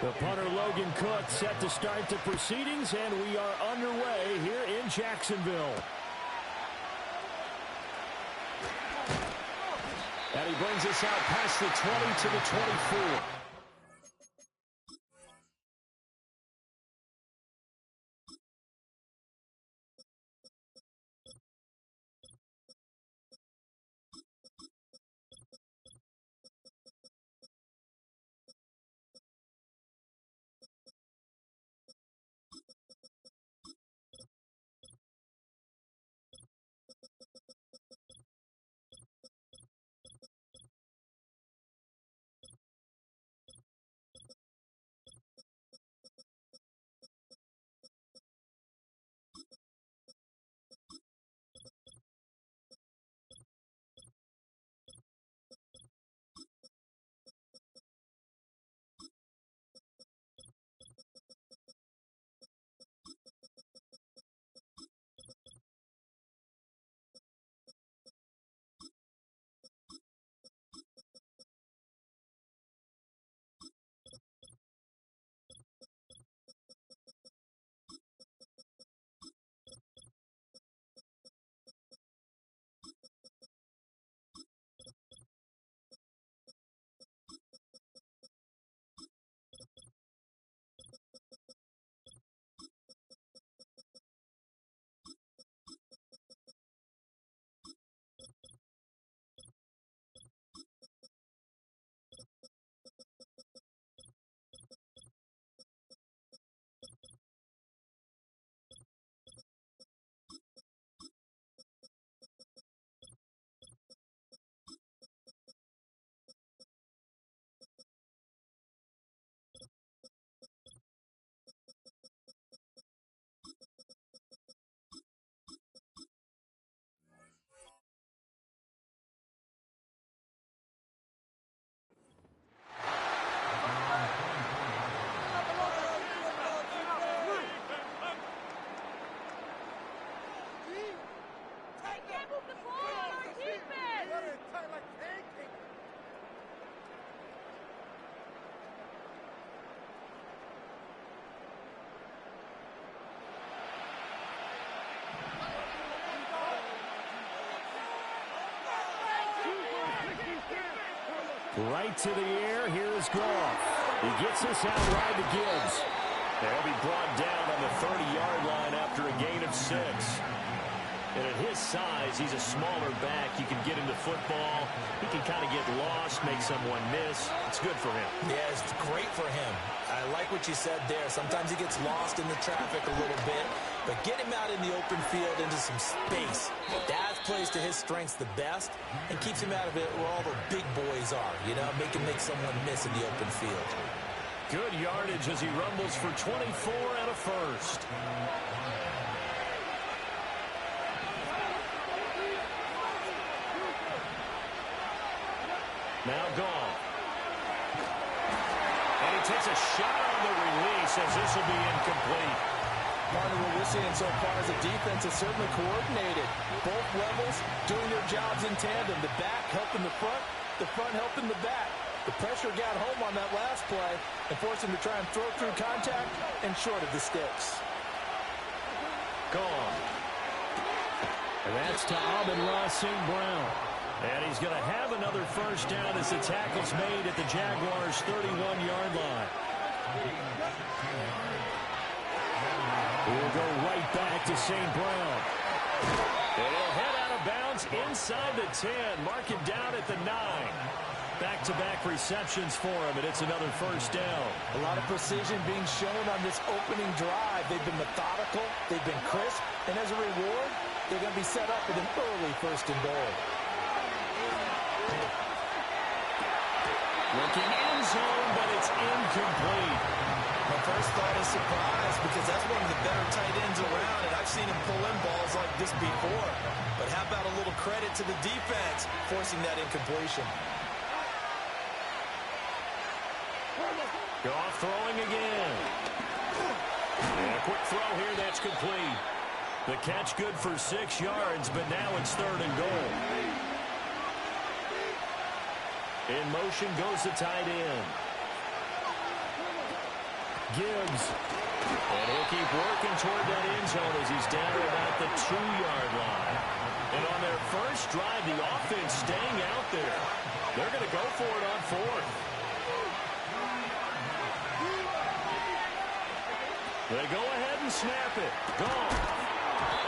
The punter Logan Cook set to start the proceedings, and we are underway here in Jacksonville. And he brings us out past the 20 to the 24. Right to the air. Here is Goff. He gets us out wide to Gibbs. They'll be brought down on the 30-yard line after a gain of 6. And at his size, he's a smaller back. You can get into football. He can kind of get lost, make someone miss. It's good for him. Yeah, it's great for him. I like what you said there. Sometimes he gets lost in the traffic a little bit, but get him out in the open field into some space. That plays to his strengths the best and keeps him out of it where all the big boys are, you know, make him make someone miss in the open field. Good yardage as he rumbles for 24 and a first. Now Goff. And he takes a shot on the release as this will be incomplete. Part of what we're seeing so far is the defense is certainly coordinated. Both levels doing their jobs in tandem. The back helping the front helping the back. The pressure got home on that last play and forced him to try and throw through contact and short of the sticks. Gone. And that's to Amon-Ra St. Brown. And he's going to have another first down as the tackle's made at the Jaguars' 31-yard line. We'll go right back to St. Brown. And he'll head out of bounds inside the 10. Mark it down at the 9. Back-to-back receptions for him, and it's another first down. A lot of precision being shown on this opening drive. They've been methodical. They've been crisp. And as a reward, they're going to be set up with an early first and goal. Looking end zone, but it's incomplete. My first thought is surprise because that's one of the better tight ends around, and I've seen him pull in balls like this before. But how about a little credit to the defense forcing that incompletion? Goff throwing again. And a quick throw here, that's complete. The catch good for 6 yards, but now it's 3rd and goal. In motion goes the tight end. Gibbs. And he'll keep working toward that end zone as he's down about the 2-yard line. And on their first drive, the offense staying out there. They're going to go for it on 4th. They go ahead and snap it. Gone.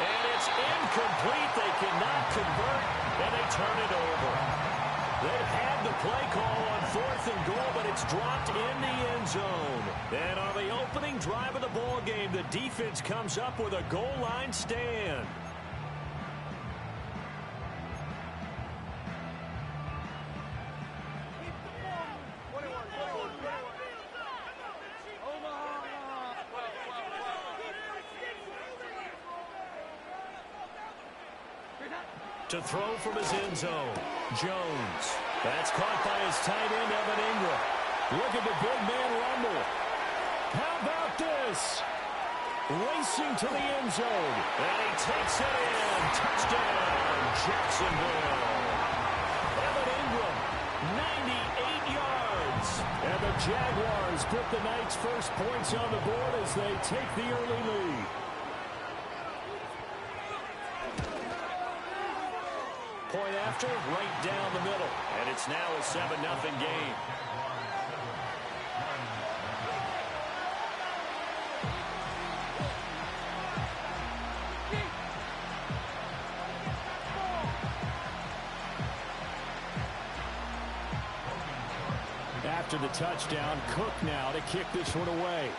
And it's incomplete. They cannot convert, and they turn it over. They've had the play call on 4th and goal, but it's dropped in the end zone. And on the opening drive of the ball game, the defense comes up with a goal line stand. To throw from his end zone, Jones. That's caught by his tight end, Evan Ingram. Look at the big man rumble. How about this? Racing to the end zone. And he takes it in. Touchdown, Jacksonville. Evan Ingram, 98 yards. And the Jaguars put the night's first points on the board as they take the early lead. Point after, right down the middle. And it's now a 7-0 game. After the touchdown, Cook now to kick this one away.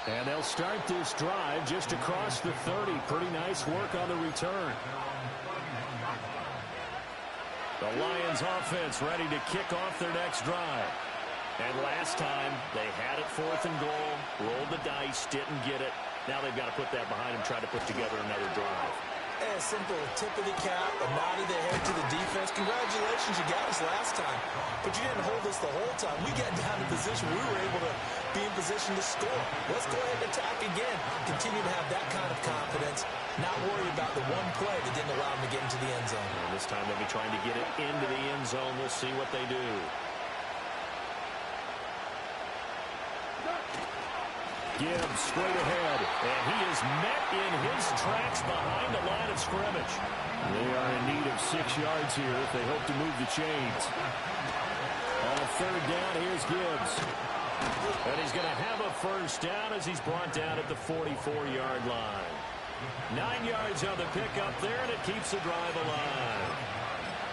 And they'll start this drive just across the 30. Pretty nice work on the return. The Lions offense ready to kick off their next drive. And last time, they had it 4th and goal, rolled the dice, didn't get it. Now they've got to put that behind them, try to put together another drive. A simple tip of the cap, a nod of the head to the defense. Congratulations, you got us last time. But you didn't hold us the whole time. We got down in position. We were able to be in position to score. Let's go ahead and attack again. Continue to have that kind of confidence. Not worry about the one play that didn't allow them to get into the end zone. And this time they'll be trying to get it into the end zone. We'll see what they do. Gibbs straight ahead, and he is met in his tracks behind the line of scrimmage. They are in need of 6 yards here if they hope to move the chains. On a 3rd down, here's Gibbs. And he's going to have a first down as he's brought down at the 44-yard line. 9 yards on the pickup there, and it keeps the drive alive.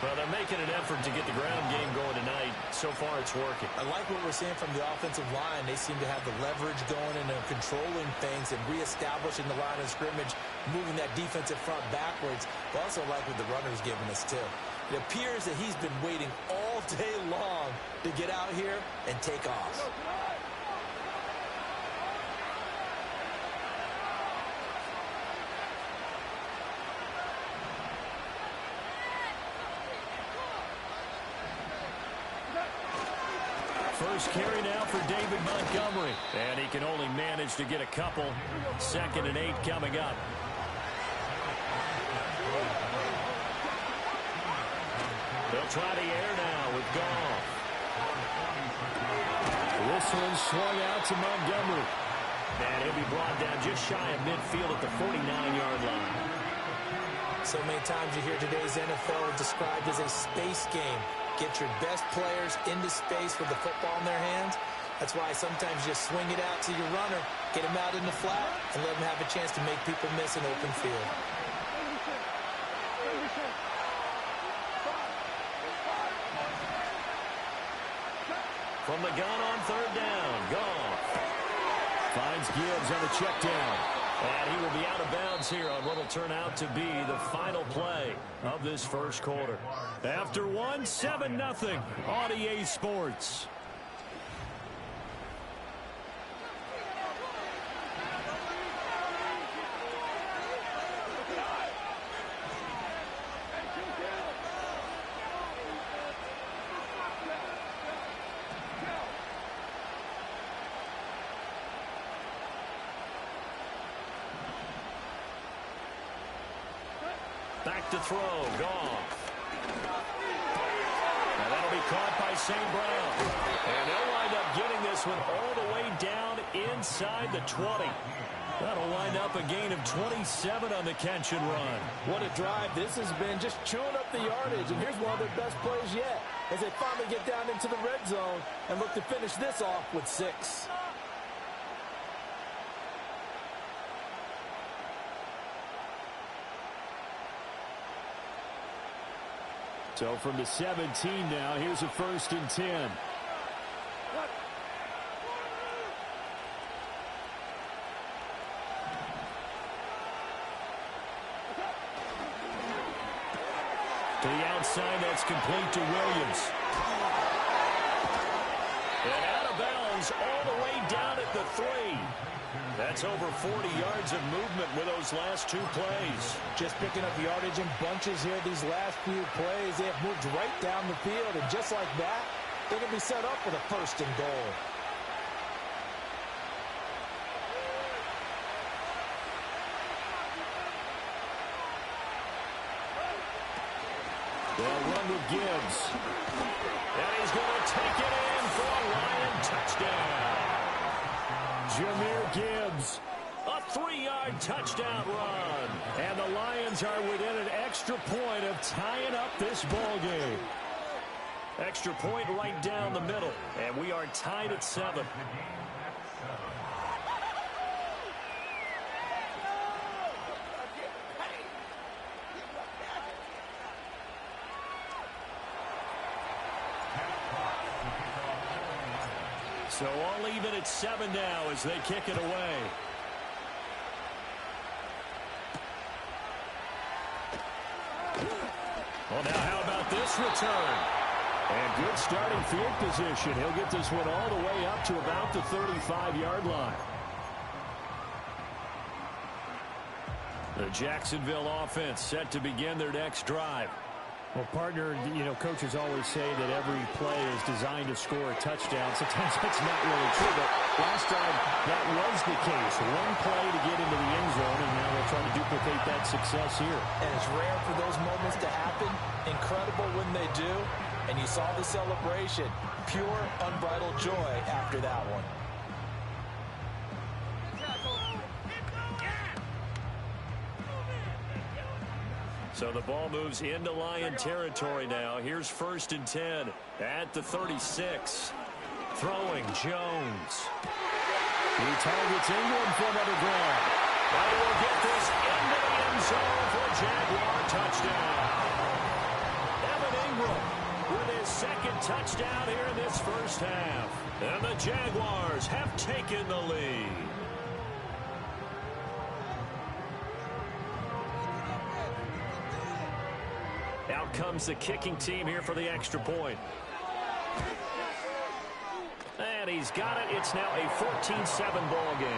Well, they're making an effort to get the ground game going tonight. So far, it's working. I like what we're seeing from the offensive line. They seem to have the leverage going and they're controlling things and reestablishing the line of scrimmage, moving that defensive front backwards. But also like what the runner's giving us, too. It appears that he's been waiting all day long to get out here and take off. First carry now for David Montgomery. And he can only manage to get a couple. 2nd and 8 coming up. They'll try the air now with Goff. This one swung out to Montgomery. And he'll be brought down just shy of midfield at the 49-yard line. So many times you hear today's NFL described as a space game. Get your best players into space with the football in their hands. That's why sometimes you just swing it out to your runner, get him out in the flat, and let him have a chance to make people miss an open field. From the gun on 3rd down, Goff finds Gibbs on the check down. And he will be out of bounds here on what will turn out to be the final play of this first quarter. After 7-0 on EA Sports. Back to throw, Goff. caught by St. Brown. And they'll wind up getting this one all the way down inside the 20. That'll wind up a gain of 27 on the catch and run. What a drive this has been, just chewing up the yardage. And here's one of their best plays yet as they finally get down into the red zone and look to finish this off with 6. So from the 17 now, here's a 1st and 10. To the outside, that's complete to Williams. And out of bounds all the way down at the 3. That's over 40 yards of movement with those last 2 plays. Just picking up yardage in bunches here these last few plays. They have moved right down the field, and just like that, they're going to be set up with a 1st and goal. They'll run with Gibbs. And he's going to take it in for a Lion touchdown. Jahmyr Gibbs, a 3-yard touchdown run. And the Lions are within an extra point of tying up this ball game. Extra point right down the middle. And we are tied at 7. So all even at 7 now as they kick it away. Well, now how about this return? And good starting field position. He'll get this one all the way up to about the 35-yard line. The Jacksonville offense set to begin their next drive. Well, partner, coaches always say that every play is designed to score a touchdown. Sometimes that's not really true, but last time that was the case. One play to get into the end zone, and now they're trying to duplicate that success here. And it's rare for those moments to happen. Incredible when they do. And you saw the celebration. Pure, unbridled joy after that one. So the ball moves into Lion territory now. Here's 1st and 10 at the 36. Throwing Jones. He targets Ingram for another grab. And will get this into the end zone for a Jaguar touchdown. Evan Ingram with his 2nd touchdown here in this first half. And the Jaguars have taken the lead. Out comes the kicking team here for the extra point. And he's got it. It's now a 14-7 ball game.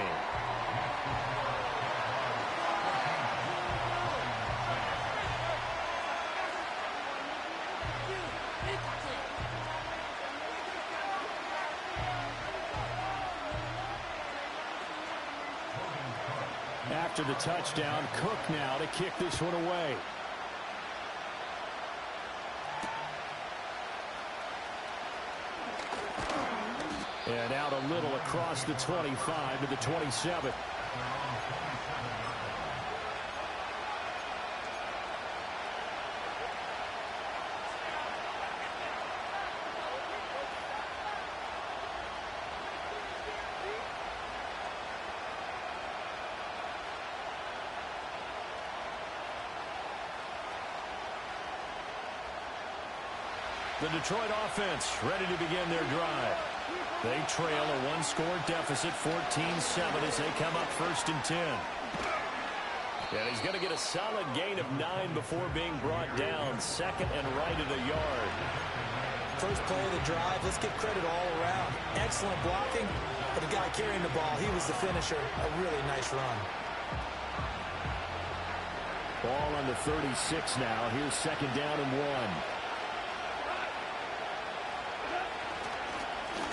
After the touchdown, Cook now to kick this one away. And out a little across the 25 to the 27. The Detroit offense ready to begin their drive. They trail a one-score deficit, 14-7, as they come up 1st and 10. And he's going to get a solid gain of 9 before being brought down. 2nd and right at a yard. First play of the drive, let's give credit all around. Excellent blocking, but the guy carrying the ball, he was the finisher. A really nice run. Ball on the 36 now. Here's 2nd down and 1.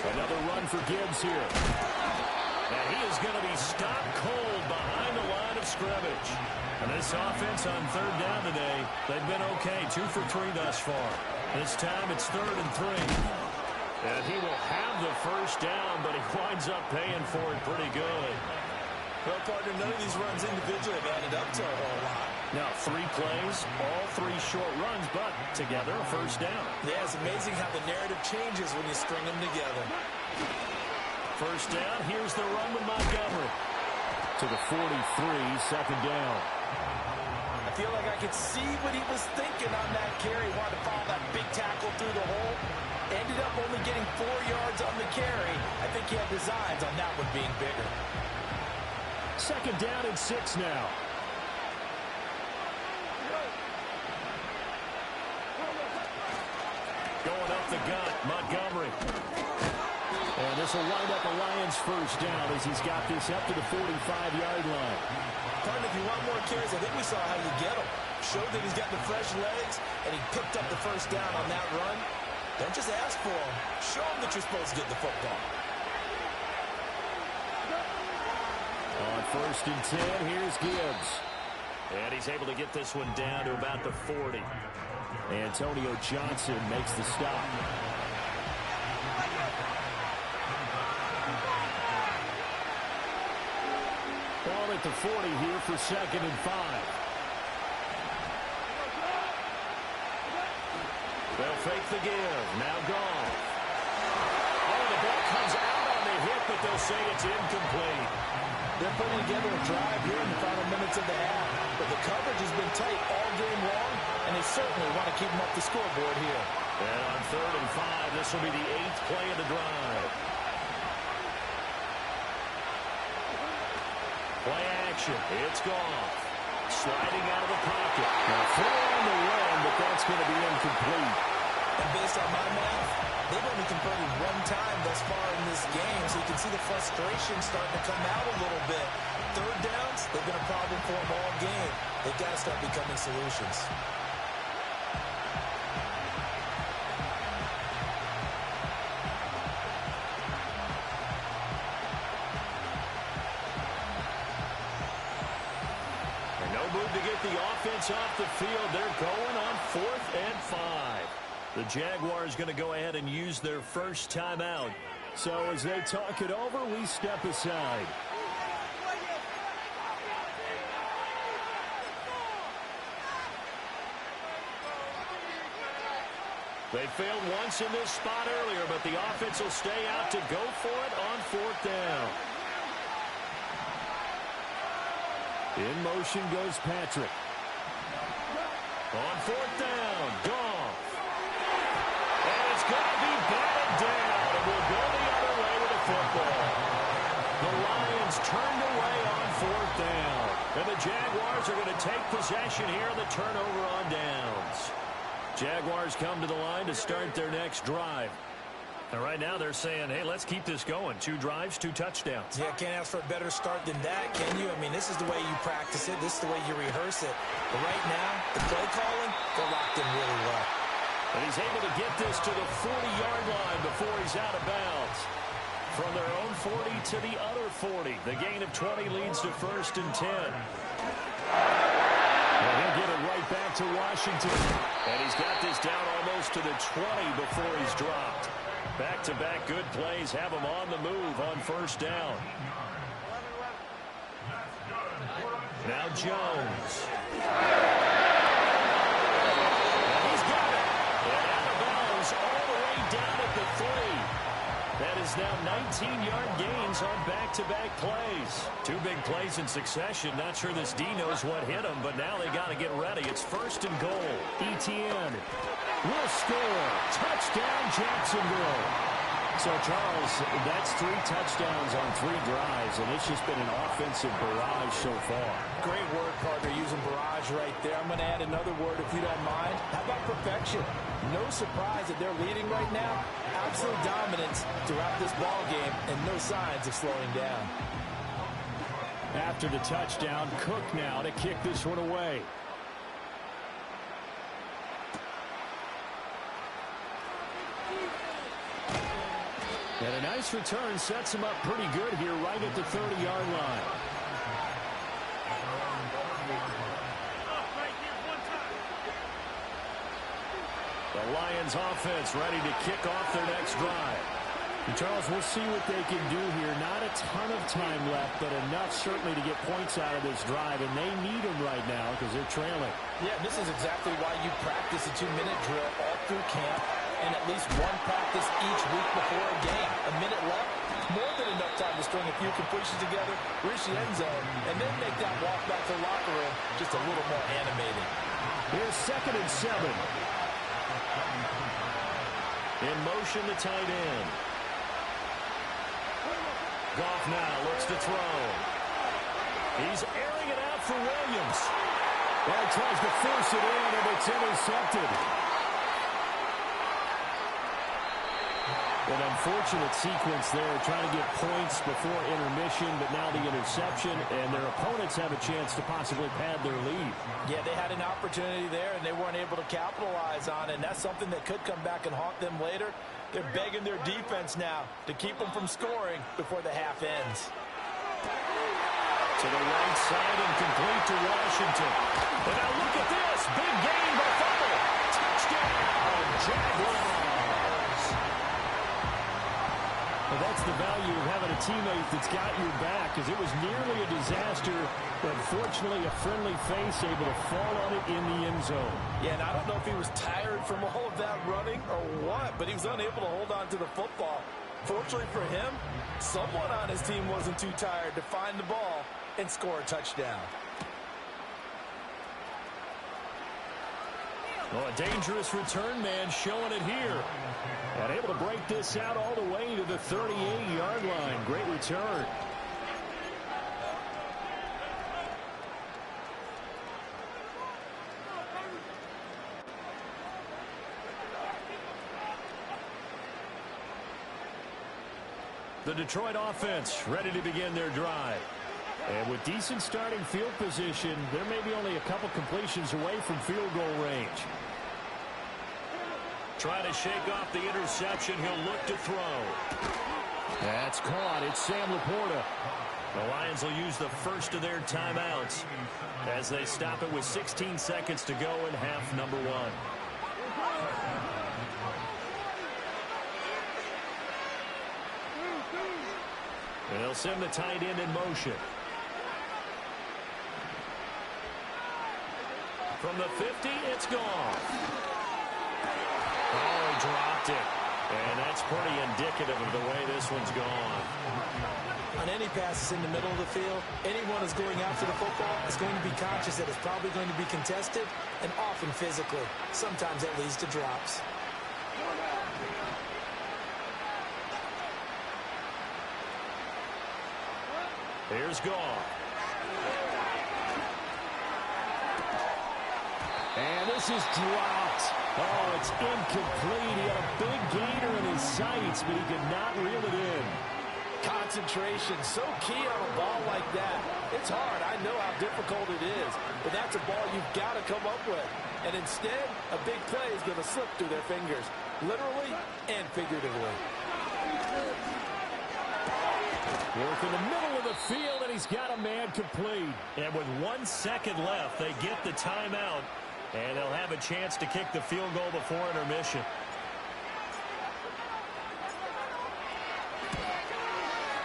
Another run for Gibbs here. And he is going to be stopped cold behind the line of scrimmage. And this offense on 3rd down today, they've been okay. 2 for 3 thus far. This time it's 3rd and 3. And he will have the first down, but he winds up paying for it pretty good. Well, partner, none of these runs individually have added up to a whole lot. Now, 3 plays, all 3 short runs, but together, a first down. Yeah, it's amazing how the narrative changes when you string them together. First down, here's the run with Montgomery. To the 43, 2nd down. I feel like I could see what he was thinking on that carry. Wanted to follow that big tackle through the hole. Ended up only getting 4 yards on the carry. I think he had designs on that one being bigger. 2nd down and 6 now. Going up the gut, Montgomery. And this will wind up a Lions first down as he's got this up to the 45-yard line. Partner, if you want more carries, I think we saw how you get them. Showed that he's got the fresh legs, and he picked up the first down on that run. Don't just ask for them. Show them that you're supposed to get the football. On 1st and 10, here's Gibbs. And he's able to get this one down to about the 40. Antonio Johnson makes the stop. Ball at the 40 here for 2nd and 5. They'll fake the give. Now Goff. Oh, the ball comes out on the hit, but they'll say it's incomplete. They're putting together a drive here in the final minutes of the half. But the coverage has been tight all game long, and they certainly want to keep them up the scoreboard here. And on 3rd and 5, this will be the 8th play of the drive. Play action. It's Goff. Sliding out of the pocket. Now, throw on the run, but that's going to be incomplete. And based on my math, they've only converted 1 time thus far in this game, so you can see the frustration starting to come out a little bit. 3rd downs, they've been a problem for them all game. They've got to start becoming solutions. And no move to get the offense off the field. They're going on 4th and 5. The Jaguars going to go ahead and use their first timeout. So as they talk it over, we step aside. They failed once in this spot earlier, but the offense will stay out to go for it on 4th down. In motion goes Patrick. On 4th down, Goff. And it's going to be batted down, and we'll go the other way with the football. The Lions turned away on 4th down. And the Jaguars are going to take possession here on the turnover on downs. Jaguars come to the line to start their next drive. And right now they're saying, hey, let's keep this going. 2 drives, 2 touchdowns. Yeah, can't ask for a better start than that, can you? I mean, this is the way you practice it. This is the way you rehearse it. But right now, the play calling, they're locked in really well. And he's able to get this to the 40-yard line before he's out of bounds. From their own 40 to the other 40. The gain of 20 leads to 1st and 10. And he'll get it right back to Washington. And he's got this down almost to the 20 before he's dropped. Back-to-back good plays have him on the move on 1st down. Now Jones. And he's got it. And out of bounds all the way down at the 3. That is now 19-yard gains on back-to-back plays. 2 big plays in succession. Not sure this D knows what hit him, but now they got to get ready. It's 1st and goal. Etienne will score. Touchdown, Jacksonville. So, Charles, that's 3 touchdowns on 3 drives, and it's just been an offensive barrage so far. Great word, partner, using barrage right there. I'm going to add another word if you don't mind. How about perfection? No surprise that they're leading right now. Absolute dominance throughout this ball game, and no signs of slowing down. After the touchdown, Cook now to kick this one away. And a nice return sets him up pretty good here right at the 30-yard line. The Lions offense ready to kick off their next drive. And Charles, we'll see what they can do here. Not a ton of time left, but enough certainly to get points out of this drive, and they need them right now because they're trailing. Yeah, this is exactly why you practice a 2-minute drill all through camp and at least one practice each week before a game. A minute left, more than enough time to string a few completions together, reach the end zone, and then make that walk back to the locker room just a little more animated. Here's 2nd and 7. In motion, the tight end. Goff now looks to throw. He's airing it out for Williams. Well, tries to force it in, and it's intercepted. An unfortunate sequence there, trying to get points before intermission, but now the interception, and their opponents have a chance to possibly pad their lead. Yeah, they had an opportunity there, and they weren't able to capitalize on it, and that's something that could come back and haunt them later. They're begging their defense now to keep them from scoring before the half ends. To the right side and complete to Washington. And now look at this. Big gain by Fumble. Touchdown, Jaguars. Well, that's the value of having a teammate that's got your back, because it was nearly a disaster, but fortunately a friendly face able to fall on it in the end zone. Yeah, and I don't know if he was tired from all of that running or what, but he was unable to hold on to the football. Fortunately for him, someone on his team wasn't too tired to find the ball and score a touchdown. Oh, a dangerous return man showing it here. And able to break this out all the way to the 38-yard line. Great return. The Detroit offense ready to begin their drive. And with decent starting field position, there may be only a couple completions away from field goal range. Trying to shake off the interception. He'll look to throw. That's caught. It's Sam Laporta. The Lions will use the first of their timeouts as they stop it with 16 seconds to go in half number 1. And they'll send the tight end in motion. From the 50, it's gone. Oh, he dropped it. And that's pretty indicative of the way this one's gone. On any passes in the middle of the field, anyone who's going after the football is going to be conscious that it's probably going to be contested, and often physically. Sometimes that leads to drops. Here's Goff. And this is dropped. Oh, it's incomplete. He had a big gainer in his sights, but he could not reel it in. Concentration, so key on a ball like that. It's hard. I know how difficult it is, but that's a ball you've got to come up with. And instead, a big play is going to slip through their fingers, literally and figuratively. Work in the middle of the field, and he's got a man complete. And with 1 second left, they get the timeout, and they'll have a chance to kick the field goal before intermission.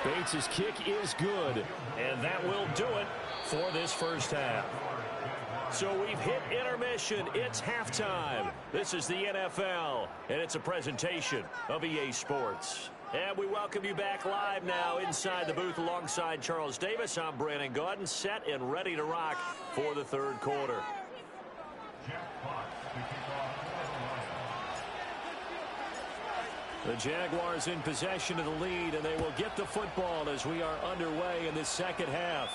Bates' kick is good, and that will do it for this first half. So we've hit intermission. It's halftime. This is the NFL, and it's a presentation of EA Sports. And we welcome you back live now inside the booth alongside Charles Davis. I'm Brandon Gaudin, set and ready to rock for the third quarter. The Jaguars in possession of the lead, and they will get the football as we are underway in this second half.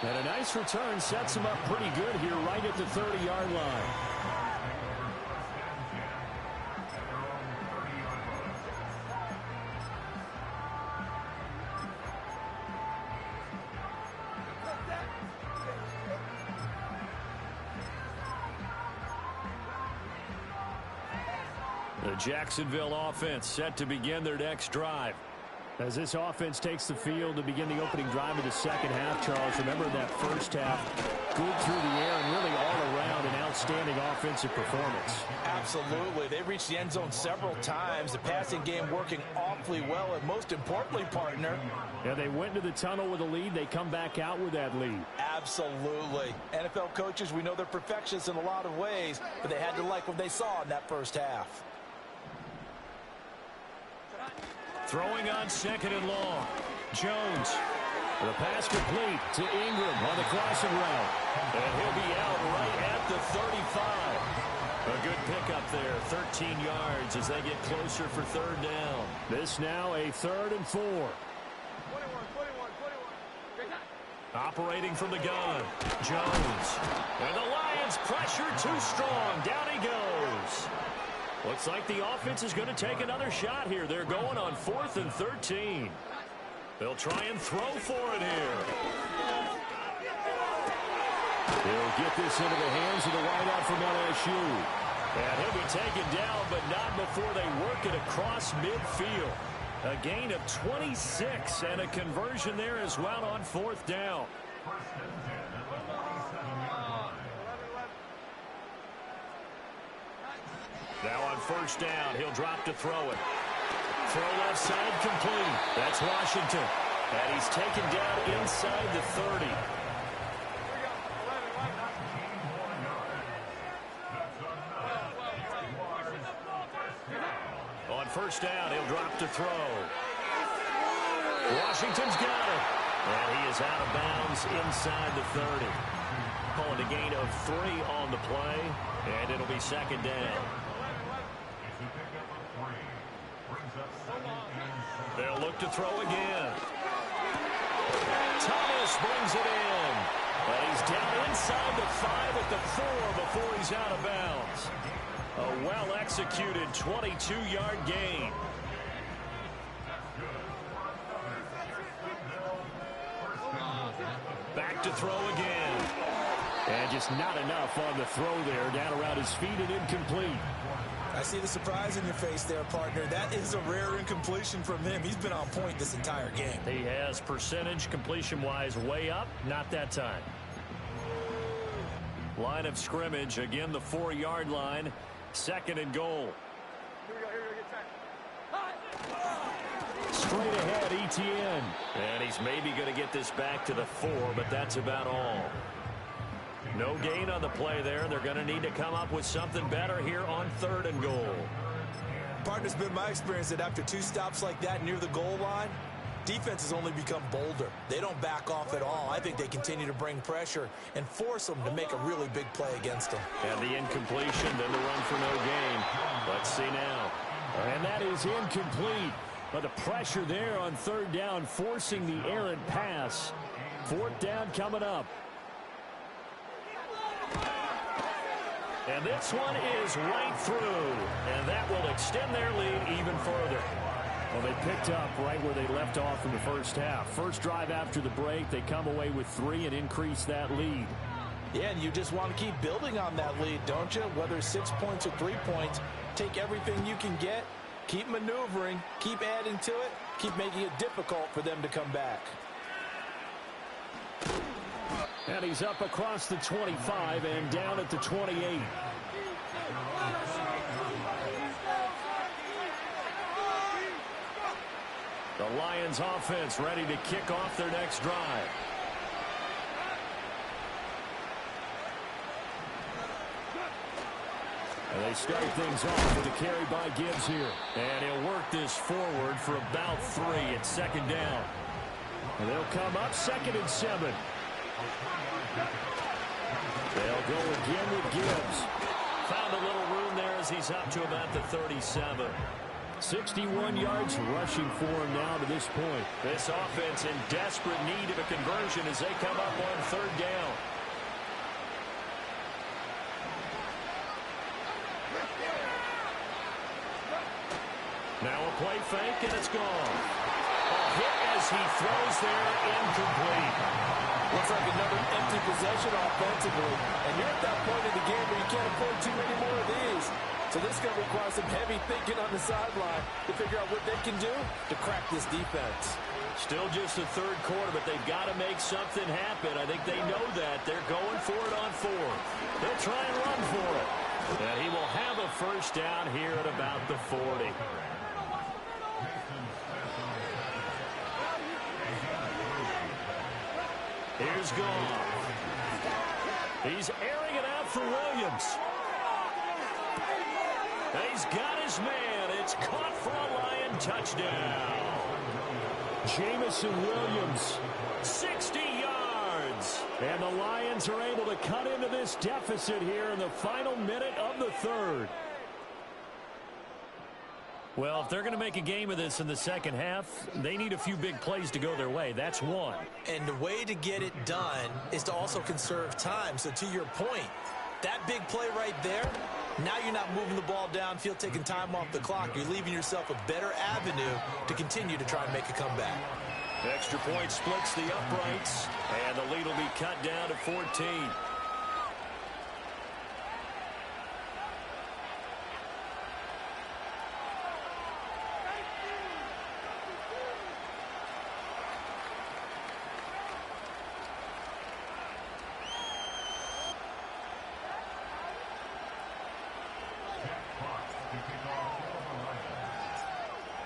And a nice return sets them up pretty good here right at the 30-yard line. The Jacksonville offense set to begin their next drive. As this offense takes the field to begin the opening drive of the second half, Charles, remember that first half, good through the air and really all around an outstanding offensive performance. Absolutely. They reached the end zone several times. The passing game working awfully well, and most importantly, partner. Yeah, they went to the tunnel with a lead. They come back out with that lead. Absolutely. NFL coaches, we know they're perfectionists in a lot of ways, but they had to like what they saw in that first half. Throwing on second and long. Jones. The pass complete to Ingram on the crossing route. And he'll be out right at the 35. A good pickup there, 13 yards as they get closer for third down. This now a 3rd and 4. Operating from the gun. Jones. And the Lions pressure too strong. Down he goes. Looks like the offense is going to take another shot here. They're going on 4th and 13. They'll try and throw for it here. He'll get this into the hands of the wideout from LSU. And he'll be taken down, but not before they work it across midfield. A gain of 26 and a conversion there as well on 4th down. Now on 1st down, he'll drop to throw it. Throw left side complete. That's Washington. And he's taken down inside the 30. On 1st down, he'll drop to throw. Washington's got it. And he is out of bounds inside the 30. Calling a gain of 3 on the play. And it'll be 2nd down. They'll look to throw again. Thomas brings it in. And he's down inside the 5 at the 4 before he's out of bounds. A well-executed 22-yard gain. Back to throw again. And just not enough on the throw there. Down around his feet and incomplete. I see the surprise in your face there, partner. That is a rare incompletion from him. He's been on point this entire game. He has percentage completion-wise way up. Not that time. Line of scrimmage. Again, the 4-yard line. 2nd and goal. Straight ahead, Etienne. And he's maybe going to get this back to the 4, but that's about all. No gain on the play there. They're going to need to come up with something better here on 3rd and goal. Partner's been my experience that after 2 stops like that near the goal line, defense has only become bolder. They don't back off at all. I think they continue to bring pressure and force them to make a really big play against them. And the incompletion, then the run for no gain. Let's see now. And that is incomplete. But the pressure there on 3rd down, forcing the errant pass. 4th down coming up. And this one is right through. And that will extend their lead even further. Well, they picked up right where they left off in the first half. First drive after the break, they come away with 3 and increase that lead. Yeah, and you just want to keep building on that lead, don't you? Whether it's 6 points or 3 points, take everything you can get, keep maneuvering, keep adding to it, keep making it difficult for them to come back. And he's up across the 25 and down at the 28. The Lions offense ready to kick off their next drive. And they start things off with a carry by Gibbs here. And he'll work this forward for about 3 at 2nd down. And they'll come up 2nd and 7. They'll go again with Gibbs. Found a little room there as he's up to about the 37. 61 yards rushing for him now to this point. This offense in desperate need of a conversion as they come up on 3rd down. Now a play fake, and it's gone. A hit as he throws there, incomplete. Looks like another empty possession offensively. And you're at that point in the game where you can't afford too many more of these. So this is going to require some heavy thinking on the sideline to figure out what they can do to crack this defense. Still just the third quarter, but they've got to make something happen. I think they know that. They're going for it on fourth. They'll try and run for it. And he will have a first down here at about the 40. Here's Goff. He's airing it out for Williams. And he's got his man. It's caught for a Lion touchdown. Jameson Williams, 60 yards. And the Lions are able to cut into this deficit here in the final minute of the third. Well, if they're going to make a game of this in the second half, they need a few big plays to go their way. That's one. And the way to get it done is to also conserve time. So to your point, that big play right there, now you're not moving the ball downfield, taking time off the clock. You're leaving yourself a better avenue to continue to try and make a comeback. Extra point splits the uprights, and the lead will be cut down to 14.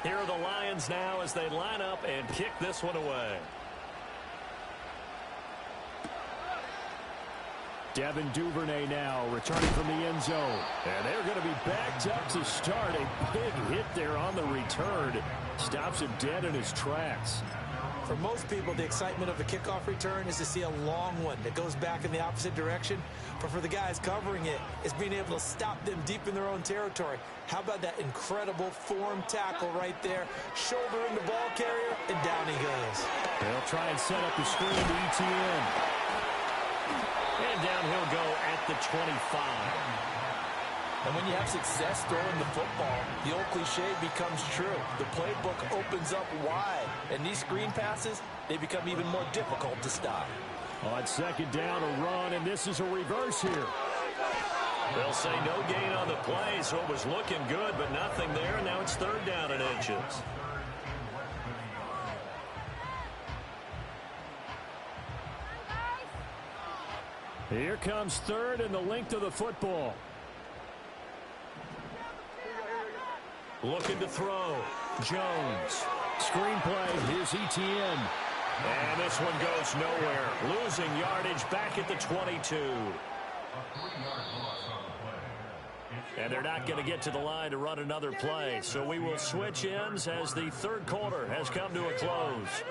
Here are the Lions now as they line up and kick this one away. Devin Duvernay now returning from the end zone. And they're going to be backed up to start. A big hit there on the return. Stops him dead in his tracks. For most people, the excitement of a kickoff return is to see a long one that goes back in the opposite direction. But for the guys covering it, it's being able to stop them deep in their own territory. How about that incredible form tackle right there? Shouldering the ball carrier, and down he goes. They'll try and set up the screen to ETN. And down he'll go at the 25. And when you have success throwing the football, the old cliche becomes true. The playbook opens up wide, and these screen passes, they become even more difficult to stop. On second down, a run, and this is a reverse here. They'll say no gain on the play, so it was looking good, but nothing there, and now it's third down and inches. Here comes third and the length of the football. Looking to throw. Jones. Screenplay. Here's ETN. And this one goes nowhere. Losing yardage back at the 22. And they're not going to get to the line to run another play. So we will switch ends as the third quarter has come to a close.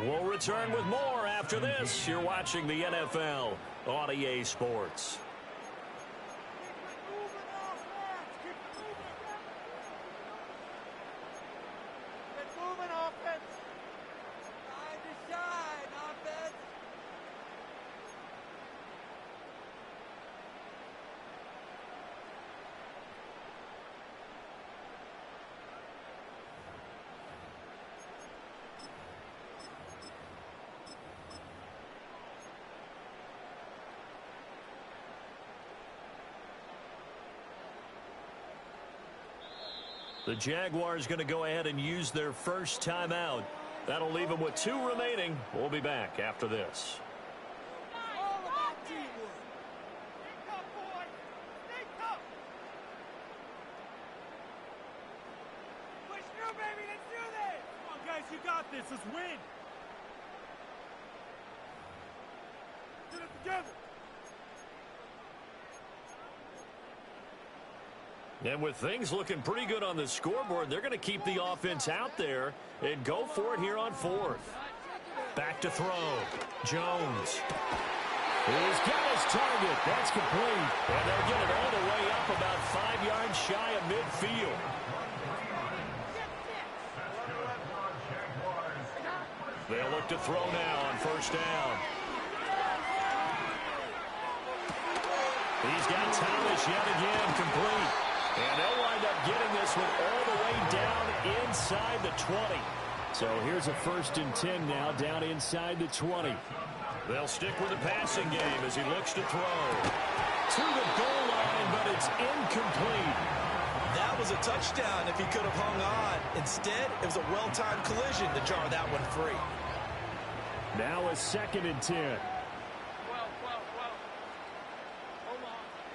We'll return with more after this. You're watching the NFL on EA Sports. The Jaguars going to go ahead and use their first timeout. That'll leave them with 2 remaining. We'll be back after this. All about teamwork. Stay tough, boys. Stay tough. Push through, baby. Let's do this. Come on, guys. You got this. Let's win. Get it together. And with things looking pretty good on the scoreboard, they're going to keep the offense out there and go for it here on fourth. Back to throw. Jones. He's got his target. That's complete. And they'll get it all the way up about 5 yards shy of midfield. They'll look to throw now on first down. He's got Thomas yet again complete. And they'll wind up getting this one all the way down inside the 20. So here's a 1st and 10 now down inside the 20. They'll stick with the passing game as he looks to throw. To the goal line but it's incomplete. That was a touchdown if he could have hung on. Instead, it was a well-timed collision to jar that one free. Now a 2nd and 10.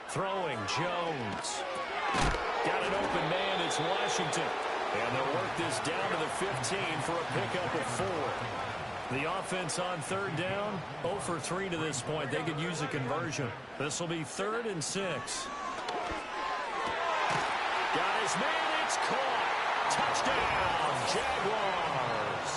Throwing Jones. Got an open man. It's Washington. And they'll work this down to the 15 for a pickup of 4. The offense on 3rd down, 0 for 3 to this point. They could use a conversion. This will be 3rd and 6. Got his man. It's caught. Touchdown, Jaguars.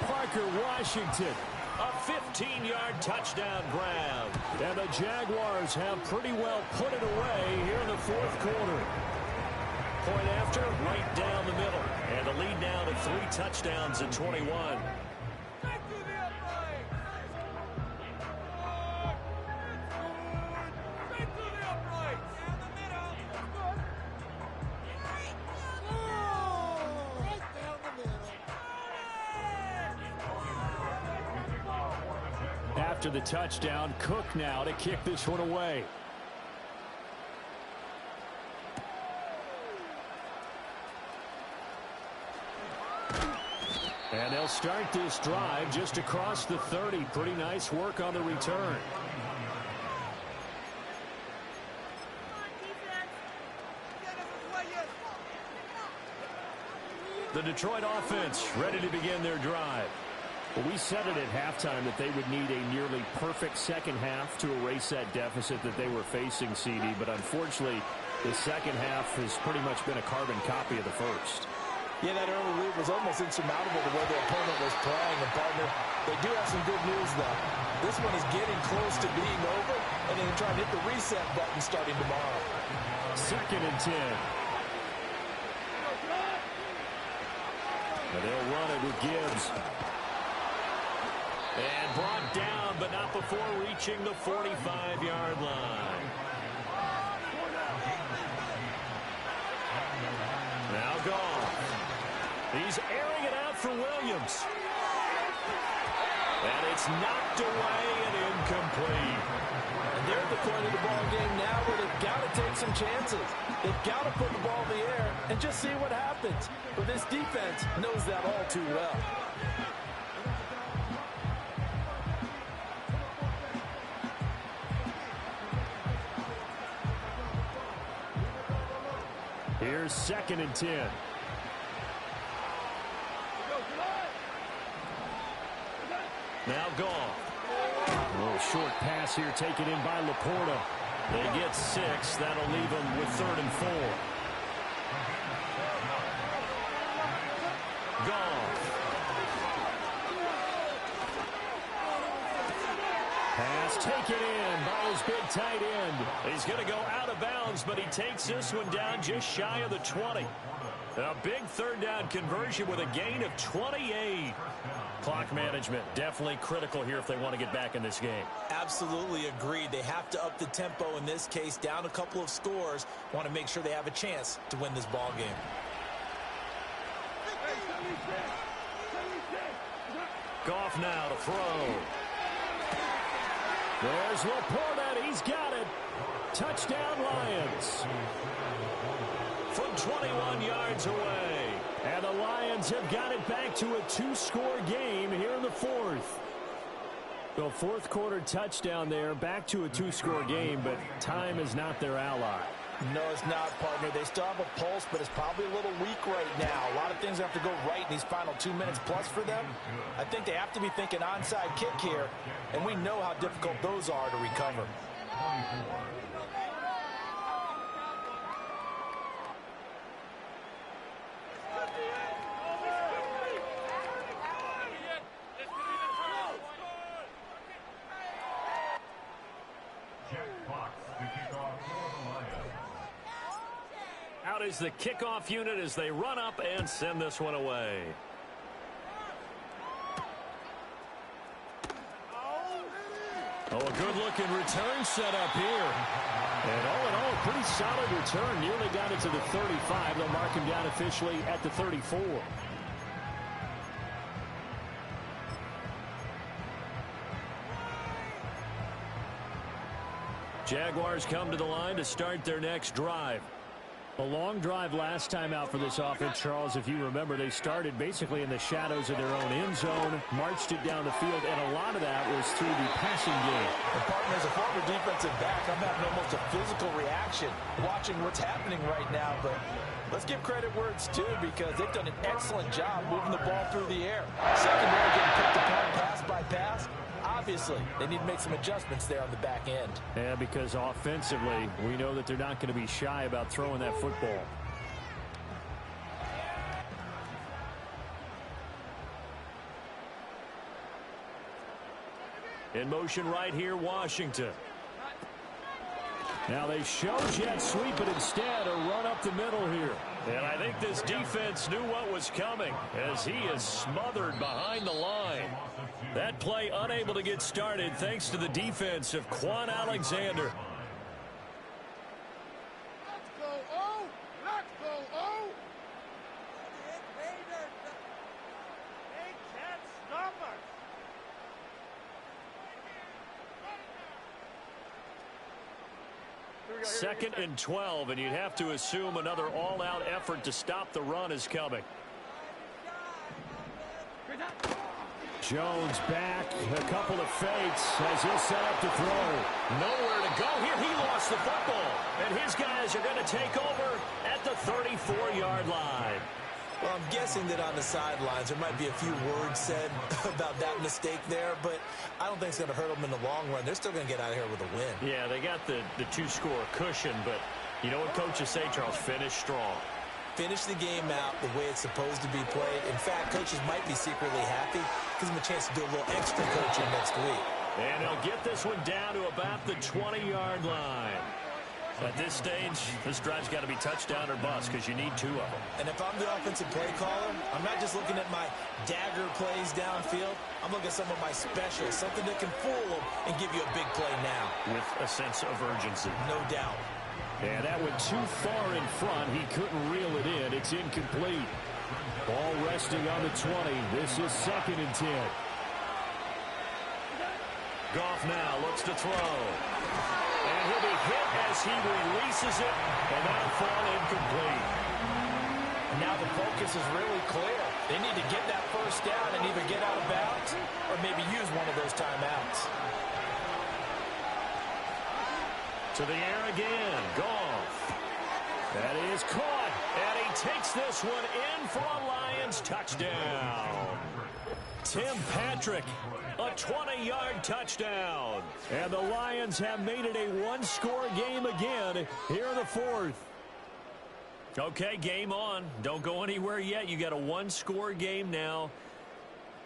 Parker Washington. A 15-yard touchdown grab. And the Jaguars have pretty well put it away here in the 4th quarter. Point after, right down the middle. And the lead now to 3 touchdowns at 21. After the touchdown, Cook now to kick this one away. And they'll start this drive just across the 30. Pretty nice work on the return. The Detroit offense ready to begin their drive. Well, we said it at halftime that they would need a nearly perfect second half to erase that deficit that they were facing, CD. But unfortunately, the second half has pretty much been a carbon copy of the first. Yeah, that early lead was almost insurmountable the way the opponent was playing. And, partner, they do have some good news, though. This one is getting close to being over, and then trying to hit the reset button starting tomorrow. 2nd and 10. And they'll run it with Gibbs. And brought down, but not before reaching the 45-yard line. Now Goff. He's airing it out for Williams. And it's knocked away and incomplete. And they're at the point of the ball game now where they've got to take some chances. They've got to put the ball in the air and just see what happens. But this defense knows that all too well. Here's 2nd and 10. Now Goff. A little short pass here taken in by Laporta. They get 6. That'll leave them with 3rd and 4. Goff. Pass taken in by his big tight end. He's going to go out of bounds, but he takes this one down just shy of the 20. A big 3rd down conversion with a gain of 28. Clock management definitely critical here if they want to get back in this game. Absolutely agreed. They have to up the tempo in this case, down a couple of scores. Want to make sure they have a chance to win this ball game. Goff now to throw. There's Laporta. He's got it. Touchdown, Lions. From 21 yards away. And the Lions have got it back to a 2-score game here in the 4th. The 4th quarter touchdown there, back to a 2-score game, but time is not their ally. No, it's not, partner. They still have a pulse, but it's probably a little weak right now. A lot of things have to go right in these final 2 minutes plus for them. I think they have to be thinking onside kick here, and we know how difficult those are to recover. Out is the kickoff unit as they run up and send this one away. Oh, a good-looking return set up here. And all in all, a pretty solid return. Nearly got it to the 35. They'll mark him down officially at the 34. Jaguars come to the line to start their next drive. A long drive last time out for this offense, Charles. If you remember, they started basically in the shadows of their own end zone, marched it down the field, and a lot of that was through the passing game. And partner, as a former defensive back, I'm having almost a physical reaction watching what's happening right now. But let's give credit where it's due, because they've done an excellent job moving the ball through the air. Secondary getting picked apart pass by pass. Obviously, they need to make some adjustments there on the back end. Yeah, because offensively, we know that they're not going to be shy about throwing that football. In motion right here, Washington. Now they show jet sweep, but instead a run up the middle here. And I think this defense knew what was coming as he is smothered behind the line. That play unable to get started thanks to the defense of Quan Alexander. Let's go, O! Let's go, O! They can't stop us! Second and 12, and you'd have to assume another all-out effort to stop the run is coming. Jones back, a couple of fakes as he'll set up to throw. Nowhere to go here. He lost the football, and his guys are going to take over at the 34-yard line. Well, I'm guessing that on the sidelines there might be a few words said about that mistake there, but I don't think it's going to hurt them in the long run. They're still going to get out of here with a win. Yeah, they got the two-score cushion, but you know what coaches say, Charles? Finish strong. Finish the game out the way it's supposed to be played. In fact, coaches might be secretly happy. Gives them a chance to do a little extra coaching next week. And they'll get this one down to about the 20-yard line. At this stage, this drive's got to be touchdown or bust because you need two of them. And if I'm the offensive play caller, I'm not just looking at my dagger plays downfield. I'm looking at some of my specials, something that can fool them and give you a big play now. With a sense of urgency. No doubt. And that went too far in front. He couldn't reel it in. It's incomplete. Ball resting on the 20. This is 2nd and 10. Goff now looks to throw. And he'll be hit as he releases it, and that'll fall incomplete. Now the focus is really clear. They need to get that first down and either get out of bounds or maybe use one of those timeouts. To the air again, Goff. That is caught, and he takes this one in for a Lions touchdown. Tim Patrick, a 20-yard touchdown. And the Lions have made it a one-score game again here in the 4th. Okay, game on. Don't go anywhere yet. You got a one-score game now.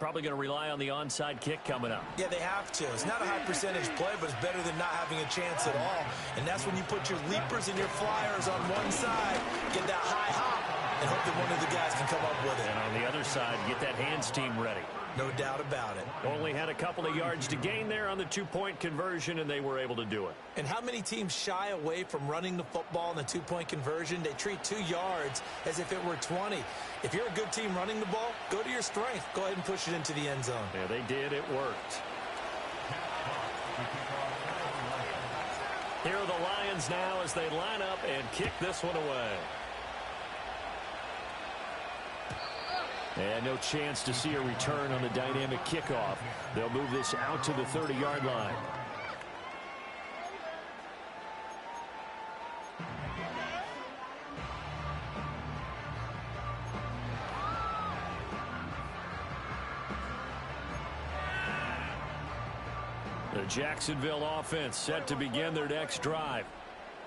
Probably going to rely on the onside kick coming up. Yeah, they have to. It's not a high percentage play, but it's better than not having a chance at all. And that's when you put your leapers and your flyers on one side, get that high hop, and hope that one of the guys can come up with it. And on the other side, get that hands team ready. No doubt about it. Only had a couple of yards to gain there on the two-point conversion, and they were able to do it. And how many teams shy away from running the football in the two-point conversion? They treat 2 yards as if it were 20. If you're a good team running the ball, go to your strength. Go ahead and push it into the end zone. Yeah, they did. It worked. Here are the Lions now as they line up and kick this one away. And no chance to see a return on the dynamic kickoff. They'll move this out to the 30-yard line. The Jacksonville offense set to begin their next drive.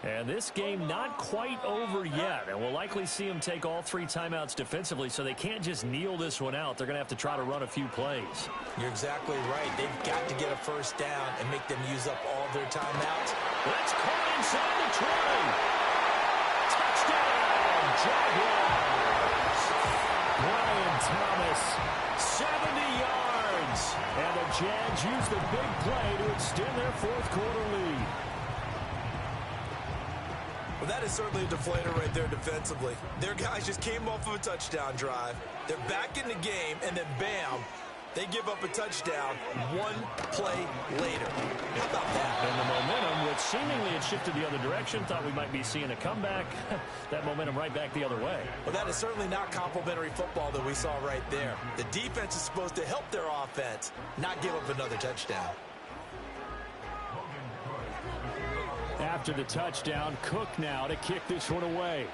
And this game not quite over yet. And we'll likely see them take all 3 timeouts defensively, so they can't just kneel this one out. They're going to have to try to run a few plays. You're exactly right. They've got to get a first down and make them use up all their timeouts. That's caught inside the 20. Touchdown, Jaguars. Brian Thomas, 70 yards. and the Jags use the big play to extend their 4th quarter lead. Well, that is certainly a deflator right there defensively. Their guys just came off of a touchdown drive. They're back in the game, and then bam, They give up a touchdown one play later. How about that? And the momentum, which seemingly had shifted the other direction, thought we might be seeing a comeback. That momentum right back the other way. Well, that is certainly not complimentary football that we saw right there. The defense is supposed to help their offense, not give up another touchdown. After the touchdown, Cook now to kick this one away.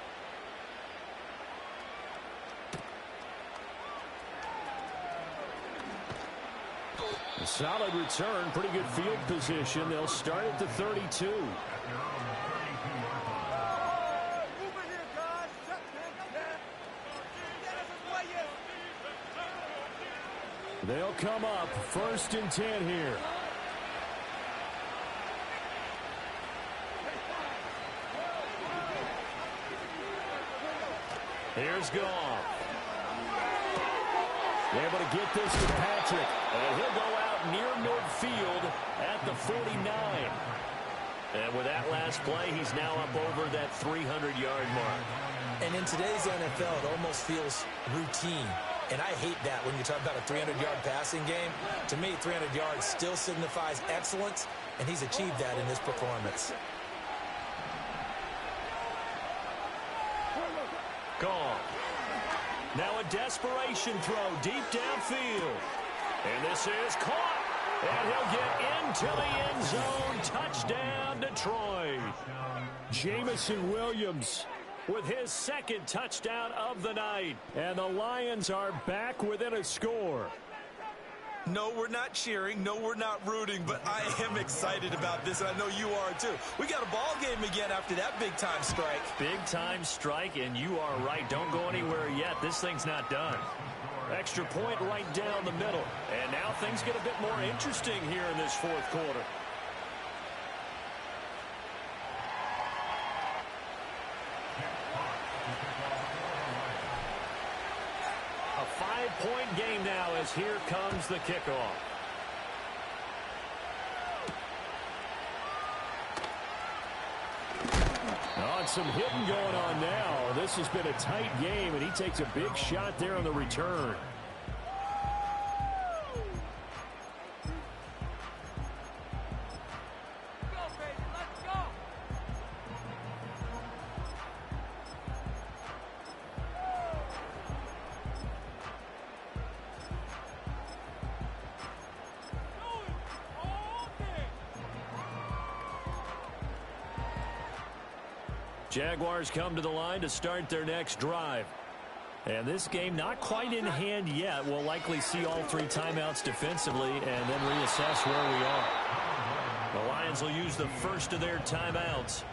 A solid return, pretty good field position. They'll start at the 32. Move it here, guys. Set, pick, set. They'll come up 1st and 10 here. Here's Goff. Able to get this to Patrick. And he'll go out near midfield at the 49. And with that last play, he's now up over that 300-yard mark. And in today's NFL, it almost feels routine. And I hate that when you talk about a 300-yard passing game. To me, 300 yards still signifies excellence, and he's achieved that in his performance. Gone. Now a desperation throw deep downfield. And this is caught. And he'll get into the end zone. Touchdown, Detroit. Jamison Williams with his 2nd touchdown of the night. And the Lions are back within a score. No, we're not cheering. No, we're not rooting. But I am excited about this, and I know you are too. We got a ball game again after that big-time strike. Big-time strike, and you are right. Don't go anywhere yet. This thing's not done. Extra point right down the middle. And now things get a bit more interesting here in this 4th quarter. A 5-point game now as here comes the kickoff. Oh, and some hitting going on now. This has been a tight game, and he takes a big shot there on the return. Go, baby. Let's go. Jaguars come to the line to start their next drive. And this game not quite in hand yet. We'll likely see all 3 timeouts defensively and then reassess where we are. The Lions will use the first of their timeouts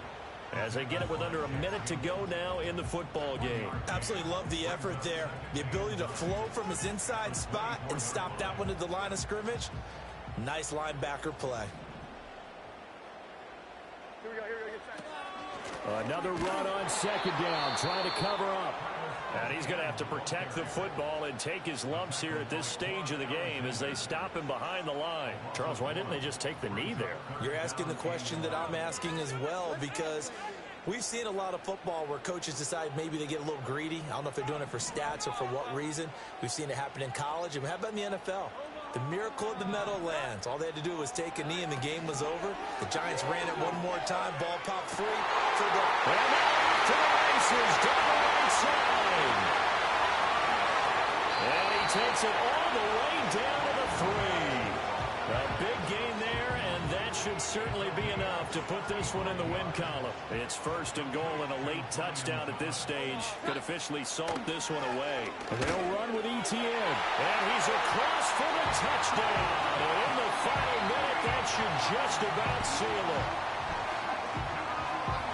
as they get it with under a minute to go now in the football game. Absolutely love the effort there. The ability to flow from his inside spot and stop that one at the line of scrimmage. Nice linebacker play. Here we go. Another run on 2nd down, trying to cover up. And he's going to have to protect the football and take his lumps here at this stage of the game as they stop him behind the line. Charles, why didn't they just take the knee there? You're asking the question that I'm asking as well, because we've seen a lot of football where coaches decide maybe they get a little greedy. I don't know if they're doing it for stats or for what reason. We've seen it happen in college, and how about in the NFL? The miracle of the Meadowlands. All they had to do was take a knee and the game was over. The Giants ran it one more time. Ball popped free. For the to the races down the right side. And he takes it all the way down to the 3. A big gain there, and that should certainly be enough to put this one in the win column. It's 1st and goal and a late touchdown at this stage. Could officially salt this one away. They'll run with Etienne. And he's across for the touchdown. And in the final minute, that should just about seal it.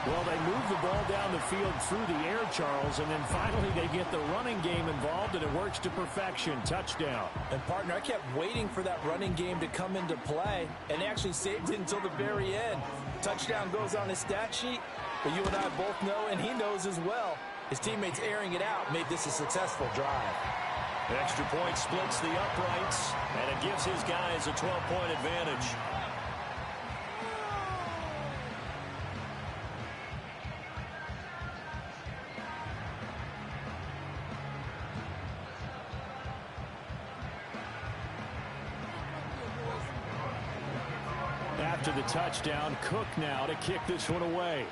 Well, they move the ball down the field through the air, Charles, and then finally they get the running game involved, and it works to perfection. Touchdown. And, partner, I kept waiting for that running game to come into play, and actually saved it until the very end. Touchdown goes on his stat sheet, but you and I both know, and he knows as well, his teammates airing it out made this a successful drive. Extra point splits the uprights, and it gives his guys a 12-point advantage. after the touchdown. Cook now to kick this one away.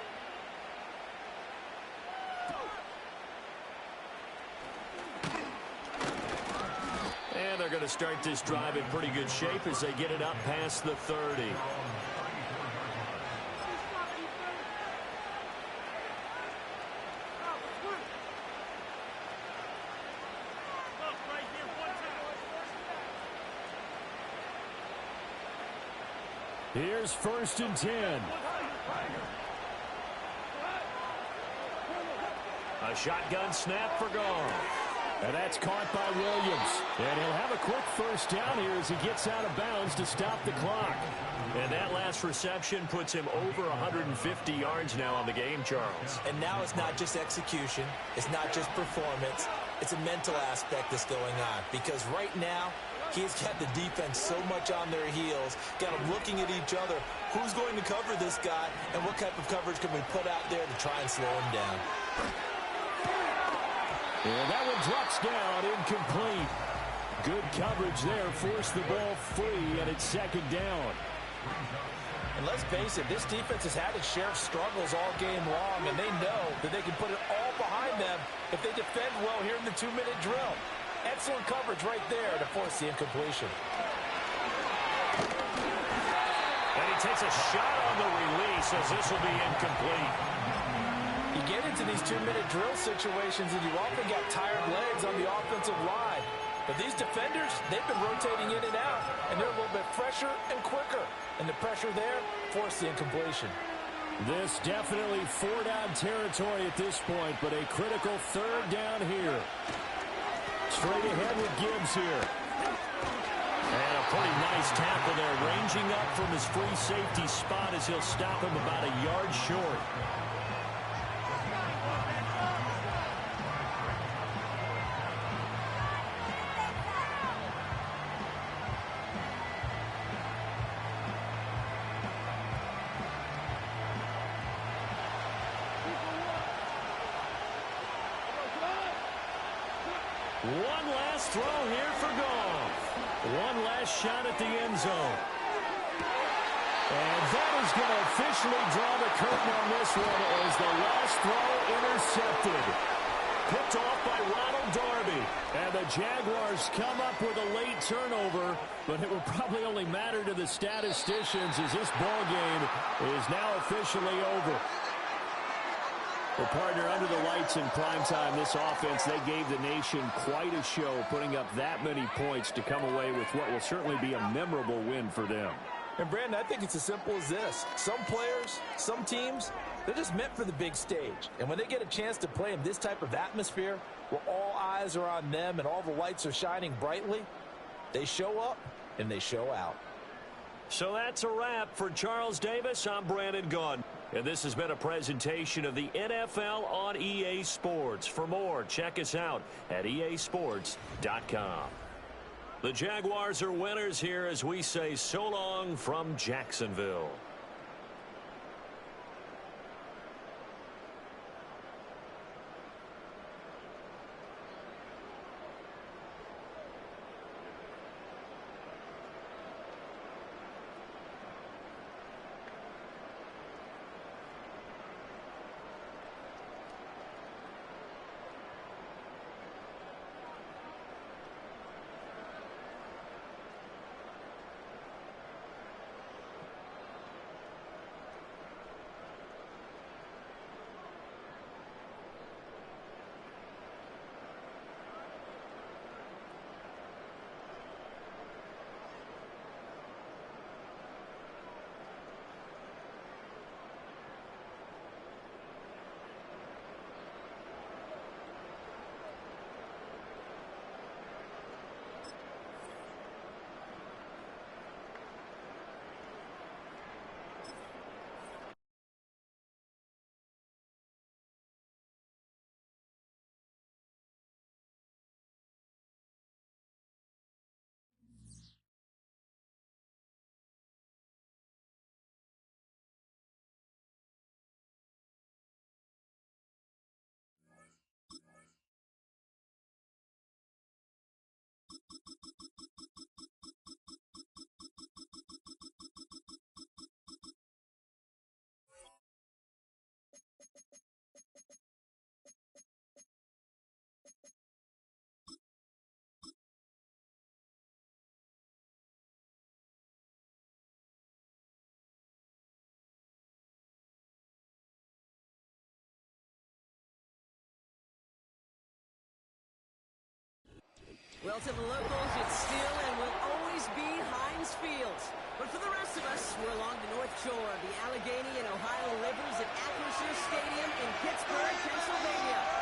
And they're going to start this drive in pretty good shape as they get it up past the 30. Here's 1st and 10. A shotgun snap for Goff. And that's caught by Williams. And he'll have a quick first down here as he gets out of bounds to stop the clock. And that last reception puts him over 150 yards now on the game, Charles. And now it's not just execution. It's not just performance. It's a mental aspect that's going on. Because right now, he's got the defense so much on their heels, got them looking at each other. Who's going to cover this guy, and what type of coverage can we put out there to try and slow him down? And that one drops down, incomplete. Good coverage there, forced the ball free, and it's 2nd down. And let's face it, this defense has had its share of struggles all game long, and they know that they can put it all behind them if they defend well here in the 2-minute drill. Excellent coverage right there to force the incompletion. And he takes a shot on the release as this will be incomplete. You get into these 2-minute drill situations and you often got tired legs on the offensive line. But these defenders, they've been rotating in and out, and they're a little bit fresher and quicker. And the pressure there forced the incompletion. This definitely 4-down territory at this point, but a critical 3rd down here. Straight ahead with Gibbs here. And a pretty nice tackle there, ranging up from his free safety spot as he'll stop him about a yard short. One last throw here for Goff. One last shot at the end zone. And that is going to officially draw the curtain on this one as the last throw intercepted. Picked off by Ronald Darby. And the Jaguars come up with a late turnover, but it will probably only matter to the statisticians as this ball game is now officially over. Well, partner, under the lights in primetime, this offense, they gave the nation quite a show, putting up that many points to come away with what will certainly be a memorable win for them. And, Brandon, I think it's as simple as this. Some players, some teams, they're just meant for the big stage. And when they get a chance to play in this type of atmosphere, where all eyes are on them and all the lights are shining brightly, they show up and they show out. So that's a wrap for Charles Davis. I'm Brandon Gaudin. And this has been a presentation of the NFL on EA Sports. For more, check us out at easports.com. The Jaguars are winners here as we say so long from Jacksonville. Well, to the locals, it's still and will always be Heinz Field. But for the rest of us, we're along the North Shore of the Allegheny and Ohio Rivers at Acrisure Stadium in Pittsburgh, Pennsylvania.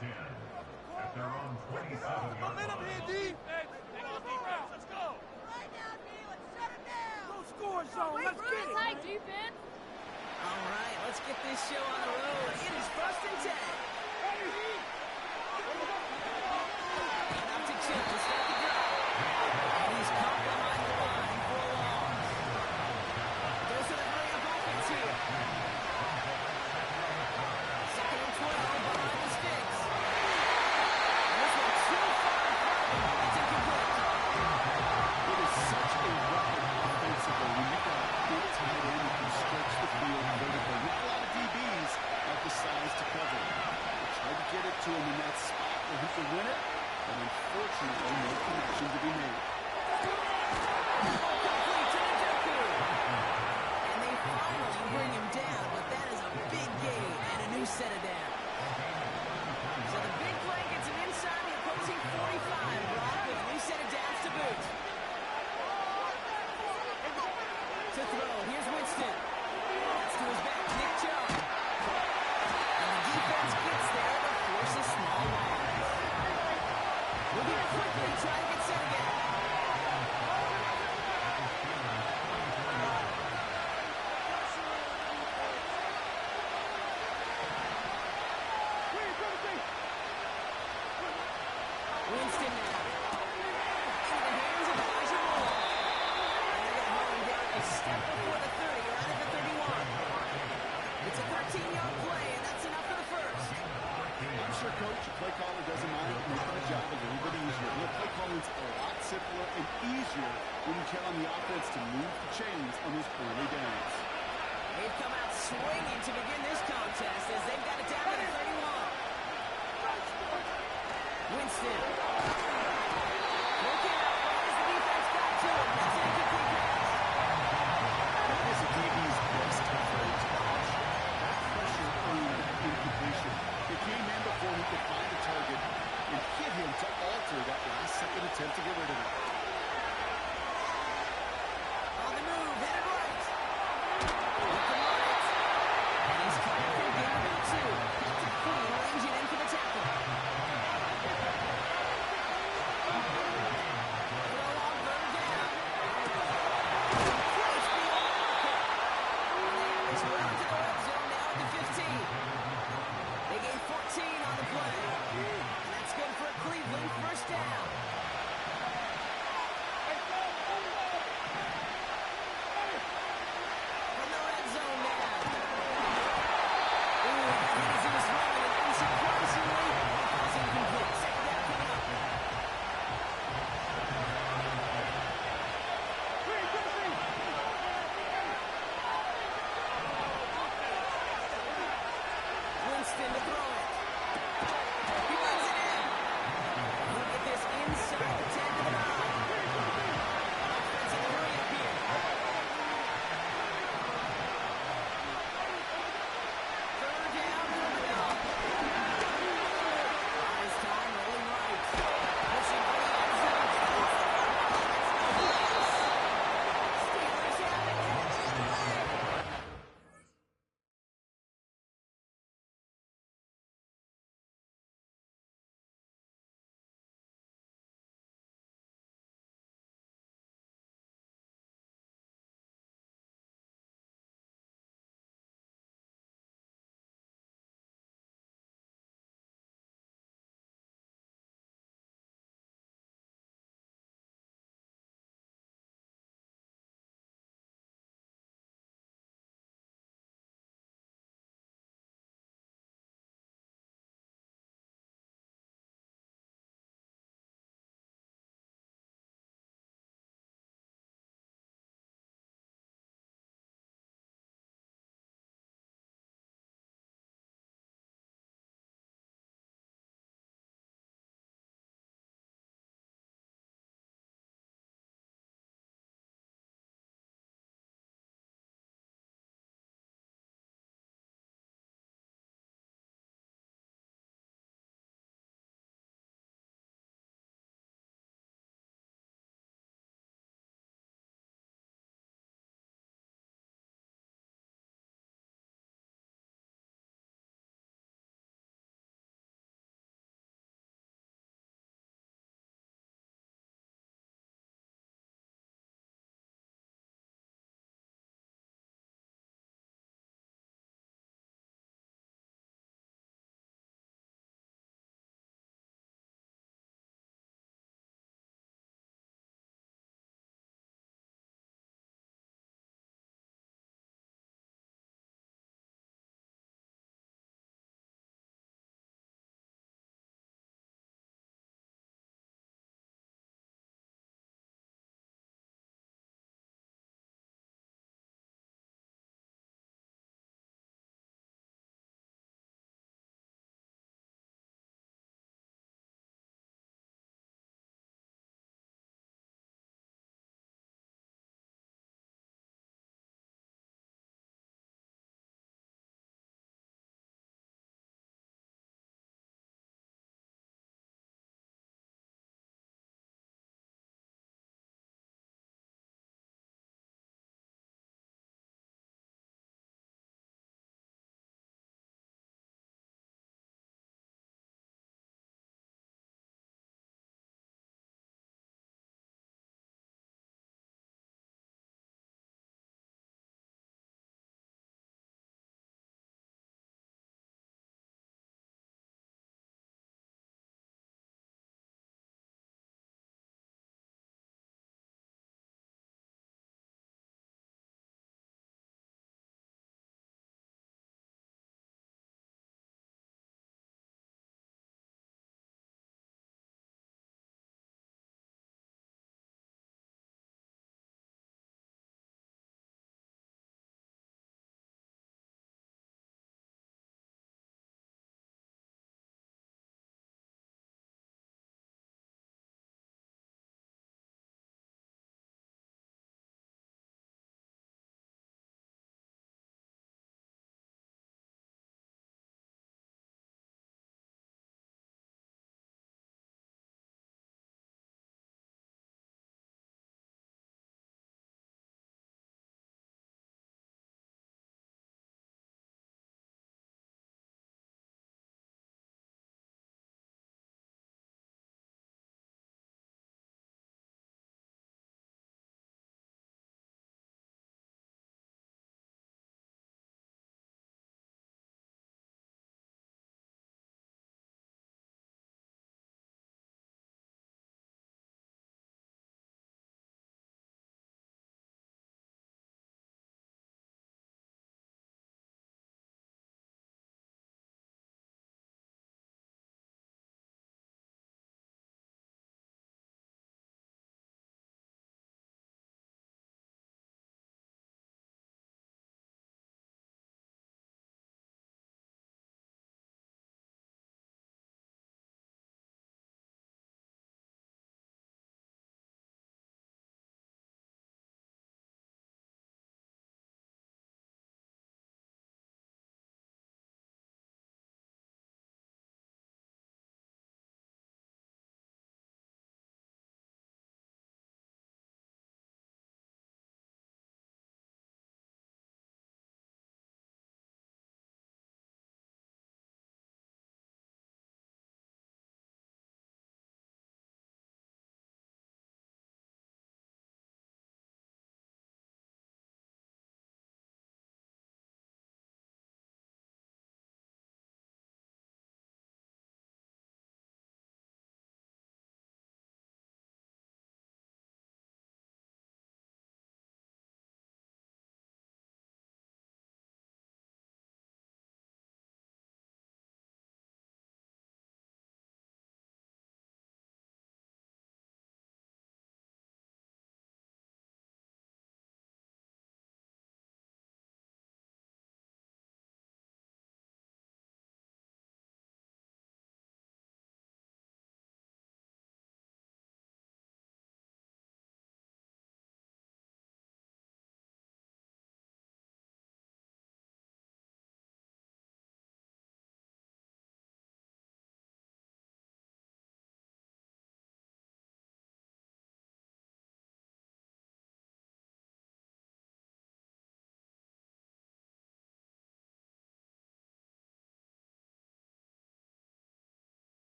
At their own 27. Momentum here, D. Let's go. Right now, D. Let's shut it down. Go score zone. Let's get it. Tight defense. All right, let's get this show on the road. It is 1st and 10. Out to Chip to start the drive. And he's caught behind the line for a loss. Goes to the hurry-up offense here. 2nd and 12 behind the sticks. This one too far. It's incomplete. It is such a weapon offensively. When you've got a big tight end who can stretch the field vertically. Not a lot of DBs have the size to cover it. They tried to get it to him in that spot where he could win it, but unfortunately, no connection to be made. Complete to Njoku. And they finally bring him down, but that is a big gain and a new set of down. So the big play gets him inside the opposing 45, Brock, with a new set of downs to boot. To throw, here's Winston. That's to his back, Nick Chubb. And the defense gets there to force a small loss. We'll be quickly trying to get set again. Winston now. Into the hands of Elijah Moore. And they're going to hold him down a step before the 30, right at the 31. It's a 13-yard play, and that's enough for the first. I'm sure, Coach, your play caller doesn't mind making the job a little bit easier. Your play calling's a lot simpler and easier when you count on the offense to move the chains on those early downs. They've come out swinging to begin this contest as they've got it down to the 31. Winston. attempt to get rid of it. On the move, hit it right. Looking on it. And he's coming for game number 2. That's a clean, ranging in for the tackle. Throw on third down. Place beyond the marker. And they have this well to the red zone now at the 15. They gain 14 on the play. And that's good for a Cleveland first down.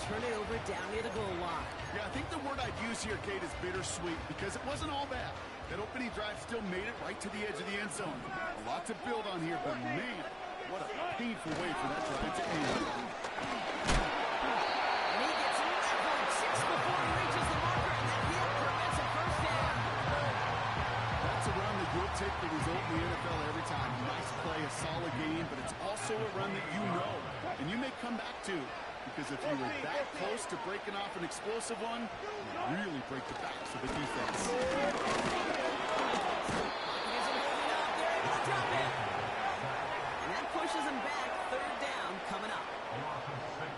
turn it over down near the goal line. Yeah, I think the word I'd use here, Kate, is bittersweet, because it wasn't all bad. That opening drive still made it right to the edge of the end zone. A lot to build on here, but man, what a painful way for that drive to end. And he gets leveled just before he reaches the marker, and that hit prevents a first down. That's a run that you'll take the result in the NFL every time. A nice play, a solid game, but it's also a run that you know, and you may come back to. Because if you were that close to breaking off an explosive one, you really break the backs of the defense. He isn't holding up. They're able to drop it. And that pushes him back. Third down coming up.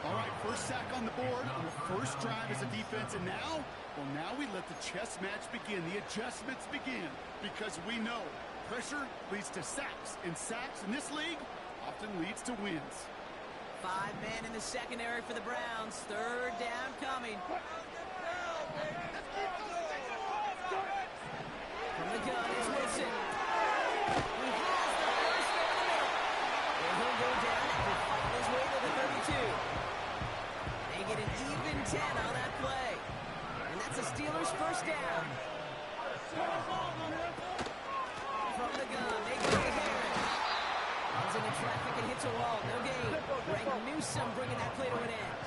All right, first sack on the board on the first drive as a defense. And now, well, now we let the chess match begin. The adjustments begin. Because we know pressure leads to sacks. And sacks in this league often leads to wins. 5 men in the secondary for the Browns. Third down coming. From the gun, it's Wilson. He has the first over the middle. And he'll go down after fighting his way to the 32. They get an even 10 on that play. And that's a Steelers first down. From the gun, they go to Harris. Runs into traffic and hits a wall. No gain. Greg Newsome bringing that play to an end.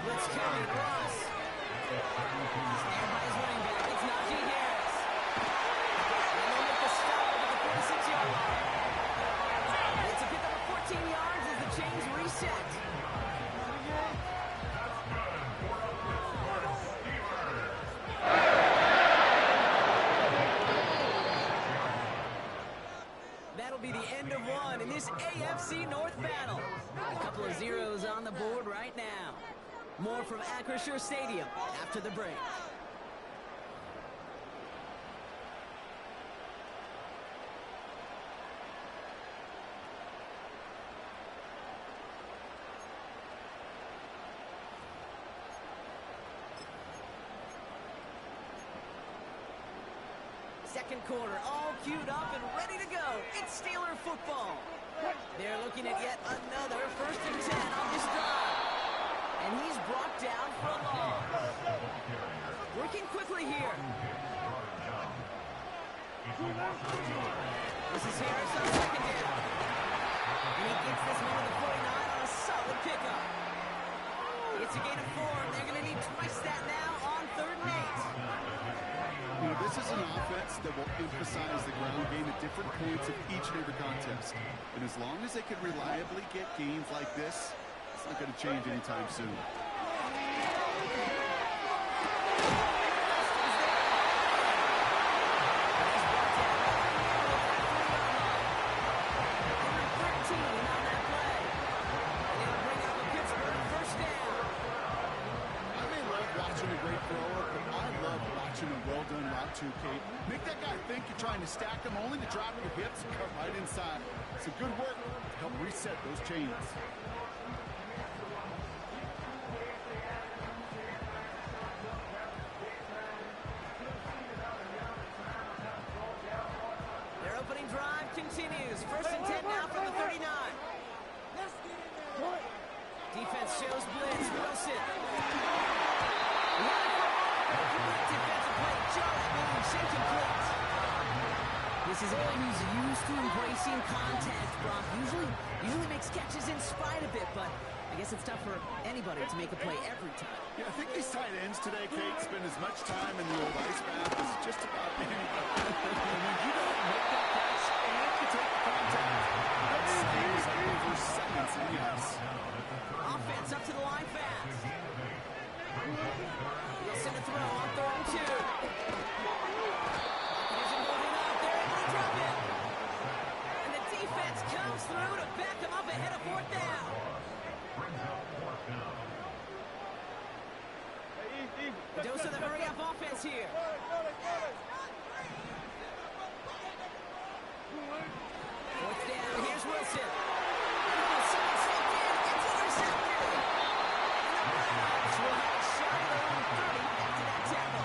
Blitz coming. Ross. Stand by his running back. It's Najee Harris. And they'll make the stop over the 46-yard line. It's a pickup of 14 yards as the chains reset. That'll be the end of one in this AFC North battle. A couple of zeros on the board right now. More from Acrisure Stadium after the break. Second quarter, all queued up and ready to go. It's Steeler football. They're looking at yet another 1st and 10 on this drive. And he's brought down for a loss. Working quickly here. This is Harris on second down. And he gets this one to the 49 on a solid pickup. It's a gain of 4, and they're going to need twice that now on 3rd and 8. You know, this is an offense that will emphasize the ground game at different points of each and every contest. And as long as they can reliably get games like this, it's not going to change anytime soon. Kate. Make that guy think you're trying to stack him only to drop your hips and cut right inside. It's a good work to help reset those chains. Their opening drive continues. 1st and 10 now from the 39. Defense shows blitz. Wilson. Defensive play. Incomplete. This is a guy who's used to embracing contact, Brock. Usually makes catches in spite of it, but I guess it's tough for anybody to make a play every time. Yeah, I think these tight ends today, Kate, spend as much time in the old ice bath as just about anybody. When you don't make that catch and you take the contact, that stays over seconds in the ice. Offense up to the line fast. Wilson to throw on 3rd and 2. And the defense comes through to back him up ahead of 4th down. A dose of the hurry-up offense here. 4th down, here's Wilson. Wilson is slipped in, it's intercepted. And the Browns will have a shot at their own 30 after that tackle.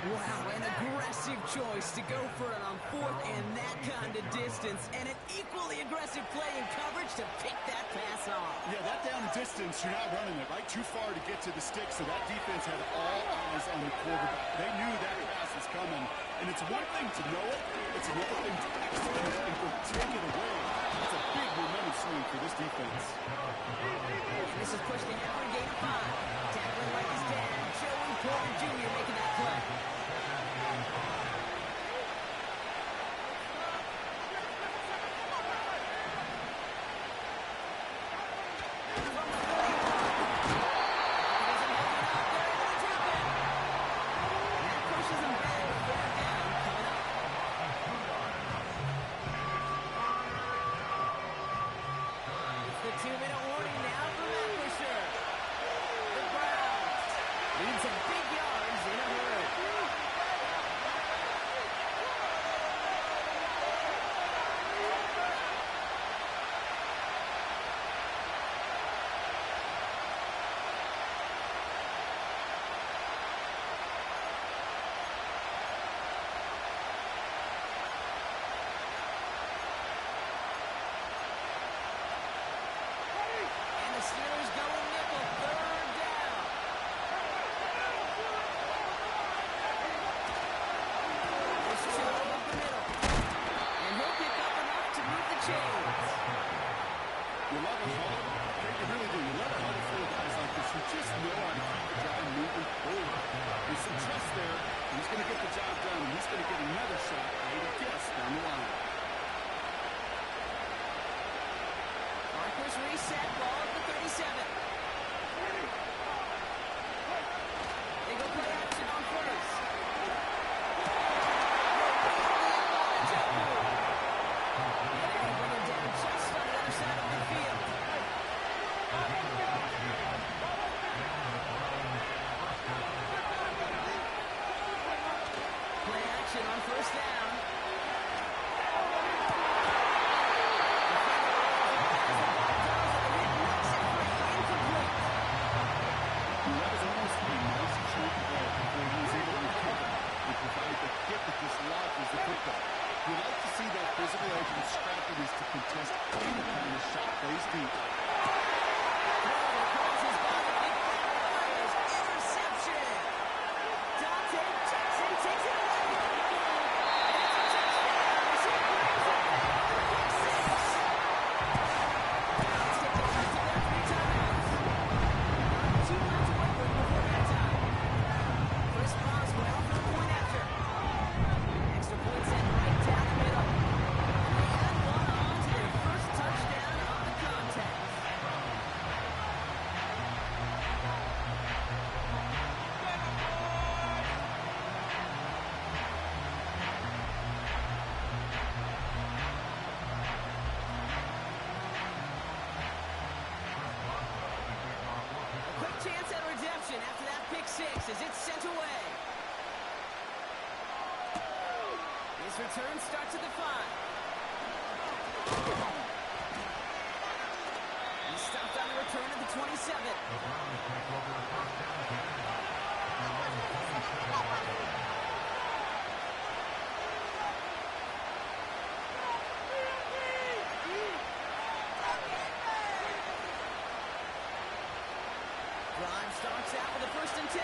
Wow, an aggressive choice to go for it on fourth and that kind of distance, and an equally aggressive play in coverage to pick that pass off. Yeah, that down and distance, you're not running it, right? Too far to get to the stick, so that defense had all eyes on the quarterback. They knew that pass was coming, and it's one thing to know it, it's another thing to execute it and go take it away. It's a big momentum swing for this defense. And this is pushed ahead for a gain of 5. Tackling like his dad, Joey Porter Jr. making that play. After that pick 6 as it's sent away. His return starts at the 5. He stopped on the return at the 27. Grimes starts out with a 1st and 10.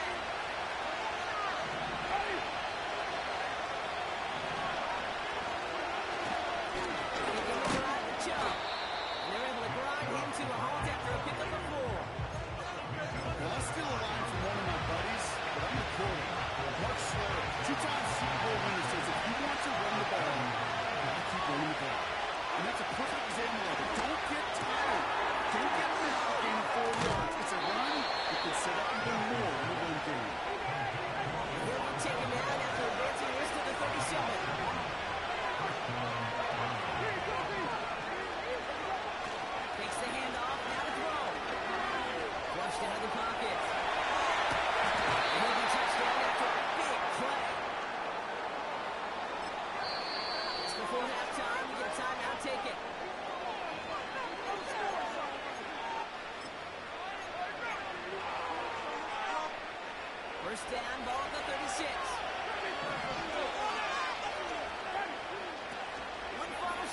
First down, ball at the 36.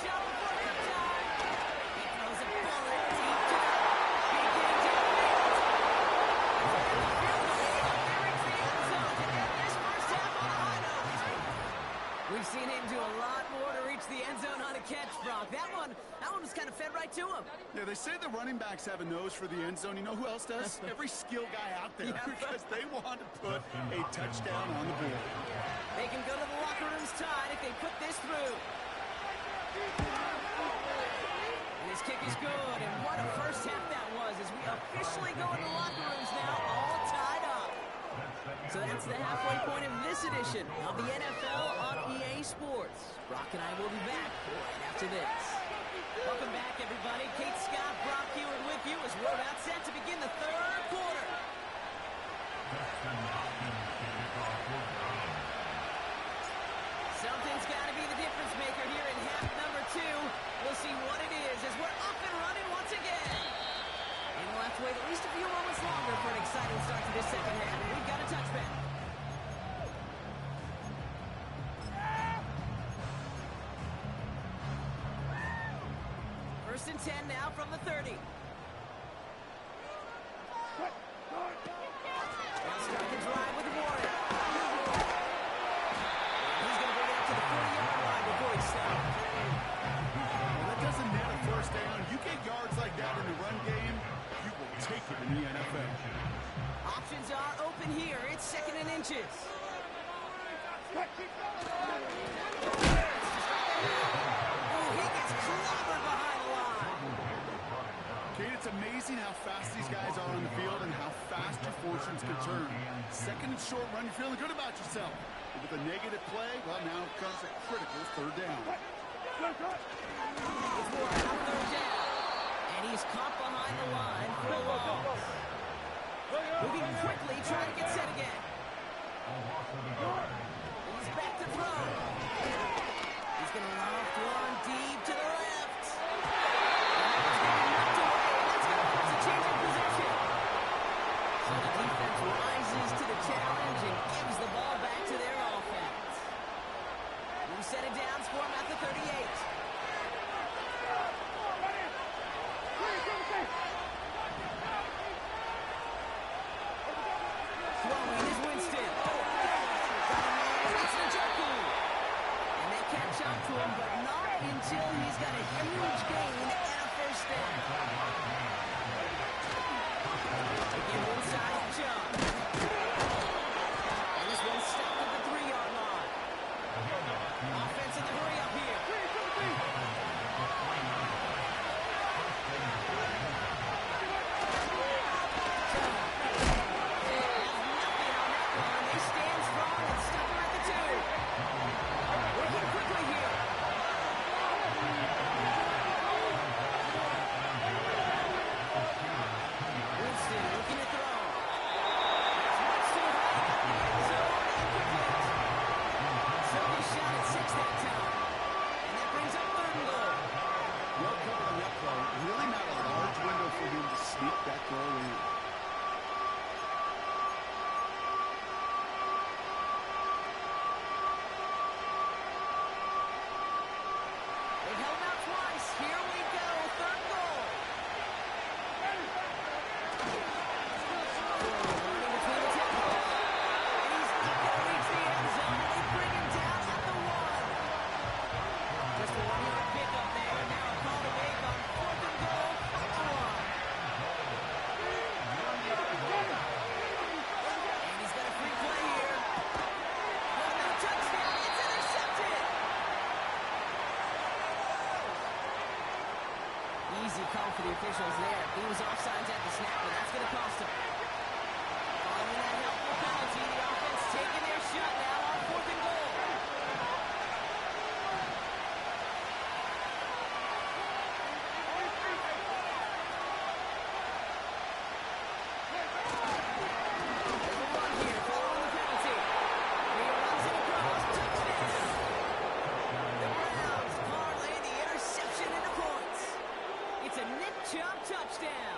shot before halftime. He throws a bullet deep to the big game to the field. We've seen him do a lot more to reach the end zone on a catch, Brock. That one was kind of fed right to him. Yeah, they say the running backs have a nose for the end zone. You know who else does? Every skill guy out there, because they want to put a touchdown on the board. They can go to the locker rooms tied if they put this through. And his kick is good, and what a first half that was as we officially go into locker rooms now, all tied up. So that's the halfway point of this edition of the NFL on EA Sports. Brock and I will be back right after this. Welcome back, everybody. Kate Scott, Brock Huard with you as we're about set to begin the third quarter. Something's got to be the difference maker here in half number 2. We'll see what it is as we're up and running once again. And we'll have to wait at least a few moments longer for an exciting start to this second half. And we've got a touchback. First and 10 now from the 30. They'll start the drive with Warren. He's going to bring it up to the 40-yard line before he stops. Well, that doesn't net a first down. You get yards like that in the run game, you will take it in the NFL. Options are open here. It's second and inches. Oh, he gets clobbered behind the line. Kate, it's amazing how fast these guys are on the field and how fast your fortunes can turn. Second and short run, you're feeling good about yourself. But with a negative play, well, now comes a critical third down. It's Warren on third down. And he's caught behind the line for a loss. Moving quickly, trying to get set again. He's back to throw. He's going to loft one deep to the left. Knocked away. That's going to cause a change in position. So the defense rises to the challenge and gives the ball back to their offense. New set of downs for him at the 38. Throwing is Winston. Got a man, it's Njoku. And they catch up to him, but not until he's got a huge gain and a first down. Again, inside jump. And this one's stopped at the 3-yard line. Offense in the hurry up here. For the officials there. He was offsides at the snap, but that's going to cost him. Following that helpful penalty, the offense taking their shot now on 4th and goal. There's a run here following the penalty. He runs it across. Touchdown. The Browns parlay the interception into points. It's a Nick Chubb touchdown.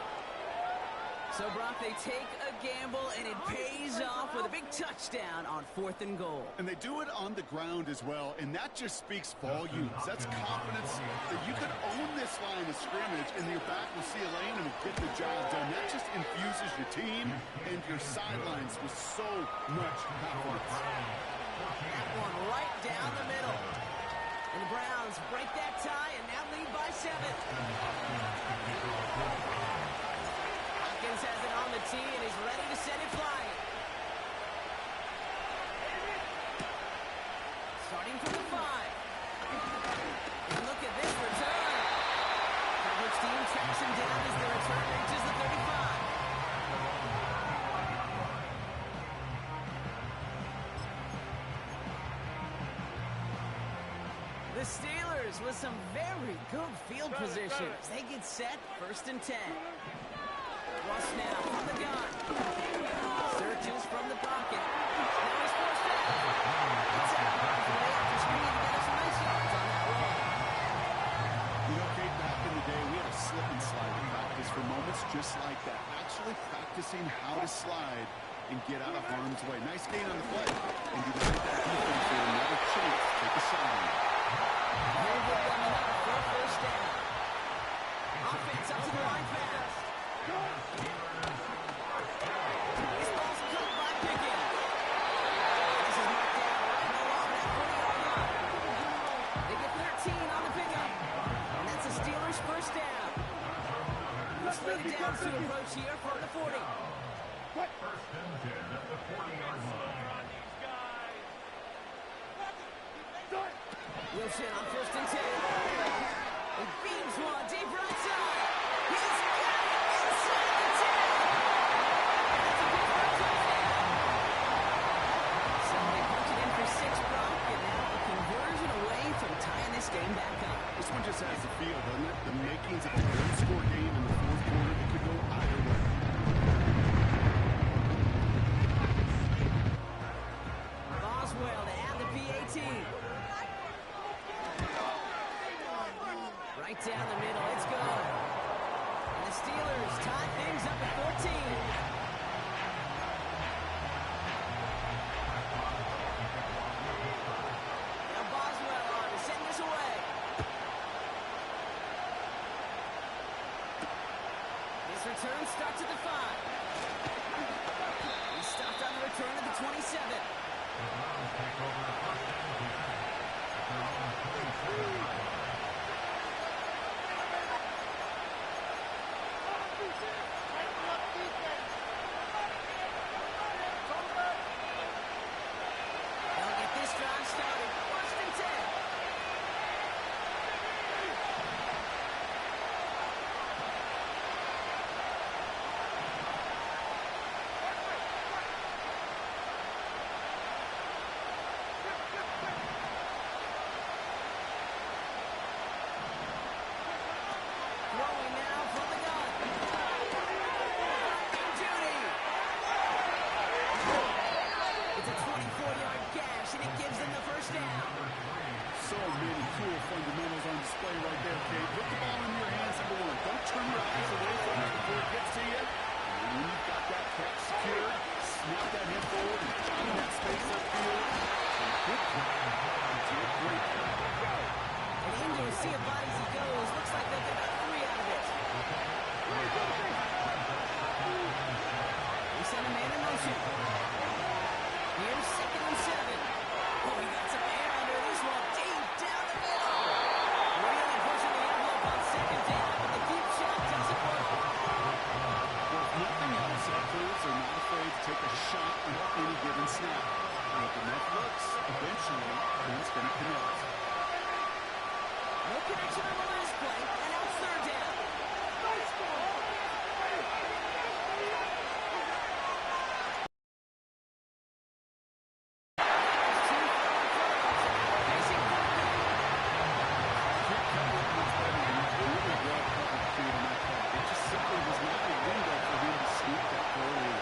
So, Brock, they take a gamble, and it pays off with with a big touchdown on 4th and goal. And they do it on the ground as well, and that just speaks volumes. That's confidence that you can own this line of scrimmage, and your back will see a lane and will get the job done. That just infuses your team and your sidelines with so much confidence. That one right down the middle. And the Browns break that tie and now lead by 7. Hopkins has it on the tee and is ready to send it flying. Starting from the 5. And look at this return. Coverage team tracks him down as the return reaches the 35. The Steelers with some very good field position as they get set, 1st and 10. Russ now from the gun. Searches from the pocket. Now he's forced out. It's out of harm's way after stringing together some nice yards on that run. You know, Kate, back in the day, we had a slip and slide in practice for moments just like that. Actually practicing how to slide and get out of harm's way. Nice gain on the play. And you give that defense another chance to take a shot on it. Very good running up for a 1st down. Offense up to the line fast. This ball's caught by Pickens. This is knocked down right along that 40-yard line. They get 13 on the pickup. And that's the Steelers' 1st down. Looks like the downs to approach here from the 40. First and 10 at the 40-yard line. Wilson on 1st and 10. He beams one deep right side. He's got it inside the 10. That's a big touchdown. So they punch it in for 6, Brock, and now a conversion away from tying this game back up. This one just has the feel, doesn't it? The makings of a one-score game in the 4th quarter that could go either way. Boswell to add the PAT. Right down the middle, it's good. And the Steelers tie things up at 14. Now Boswell on to send this away. This return starts at the 5. He stopped on the return at the 27. They'll get this drive started. 1st and 10. Throwing now from the gun. Judy. It's a 24-yard gash, and it gives them the 1st down. So many cool fundamentals on display right there, Kate. Put the ball in your hands, number 1. Don't turn your eyes away from it before it gets to you. And when you've got that catch secured, snap that hip forward and find that space upfield. And good drive. Great play. And into a sea of bodies he goes. Looks like they'll get about 3 out of it. They send a man in motion. Here's 2nd and 7. Oh, he got some air under this one. Deep down the middle. Really pushing the envelope on 2nd down, but the deep shot doesn't work. Well, if nothing else, athletes are not afraid to take a shot on any given snap. And if enough looks, eventually, it's going to connect. No connection on the last play, and now it's 3rd down. It just simply was not a window for him to sneak that goal in.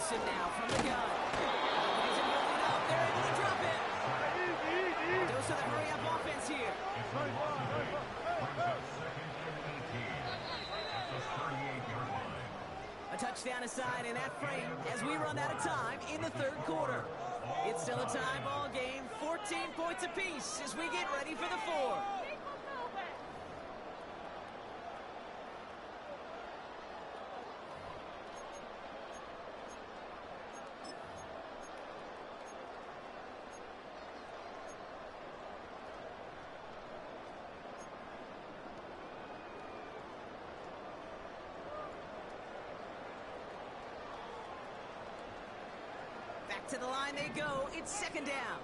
Wilson now from the gun. He's moving up. They're able to drop it. Those are the hurry-up offense here. A touchdown aside in that frame as we run out of time in the third quarter. It's still a tie ball game, 14 points apiece as we get ready for the fourth. Back to the line they go. It's second down.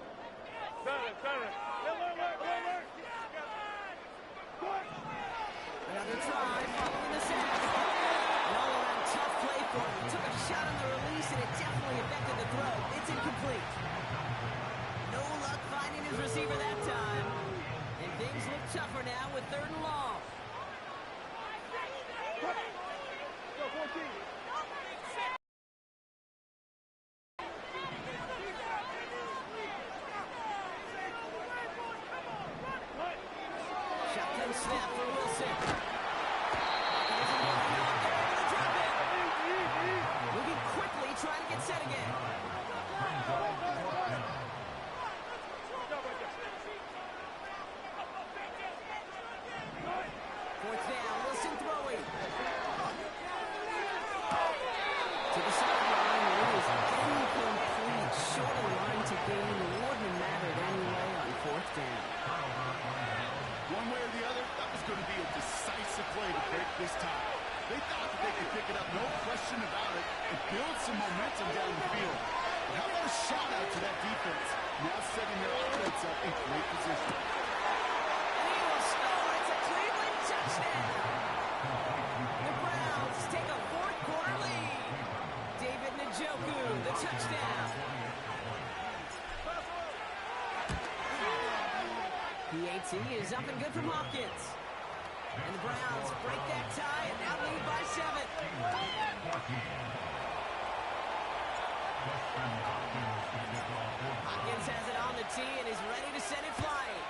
Another try following the sack. An all-around tough play for him. Took a shot on the release, and it definitely affected the throw. It's incomplete. No luck finding his receiver that time. And things look tougher now with third and long. Shotgun snap for Wilson. Moving quickly, trying to get set again. Fourth down, Wilson throwing. To the sideline, it is incomplete. Short of line to gain. Wouldn't mattered anyway on fourth down. One way or the other, that was going to be a decisive play to break this tie. They thought that they could pick it up, no question about it, and build some momentum down the field. But how about a shot out to that defense, now setting their offense up in great position. And he will score. It's a Cleveland touchdown. The Browns take a fourth quarter lead. David Njoku, the touchdown. PAT is up and good from Hopkins. And the Browns break that tie and now lead by 7. Hopkins has it on the tee and is ready to send it flying.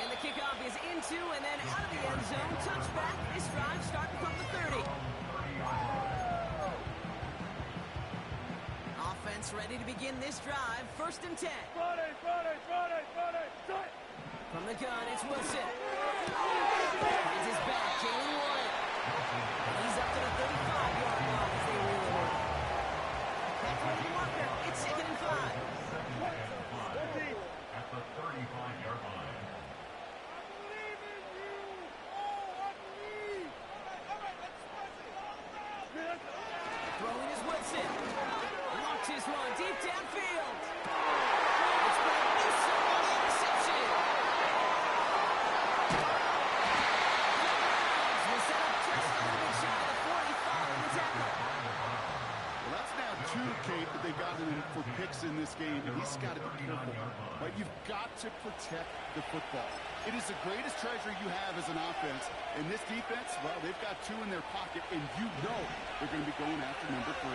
And the kickoff is into and then out of the end zone. Touchback. This drive starting from the 30. Offense ready to begin this drive. First and 10. From the gun, it's Wilson. Finds his back, Jalen Warren. He's up to the 35-yard line as they reel it in. Back for the marker. It's 2nd and 5. At the 35-yard line. Throwing is Wilson. Launches one deep downfield. It's Greg Newsome on the interception. Will set up just a little bit shy of the 45 in the tackle. Well, that's now 2, Kate, that they've gotten for picks in this game, and he's got to be careful. But you've got to protect the football. It is the greatest treasure you have as an offense. And this defense, well, they've got 2 in their pocket, and you know they're going to be going after number 3.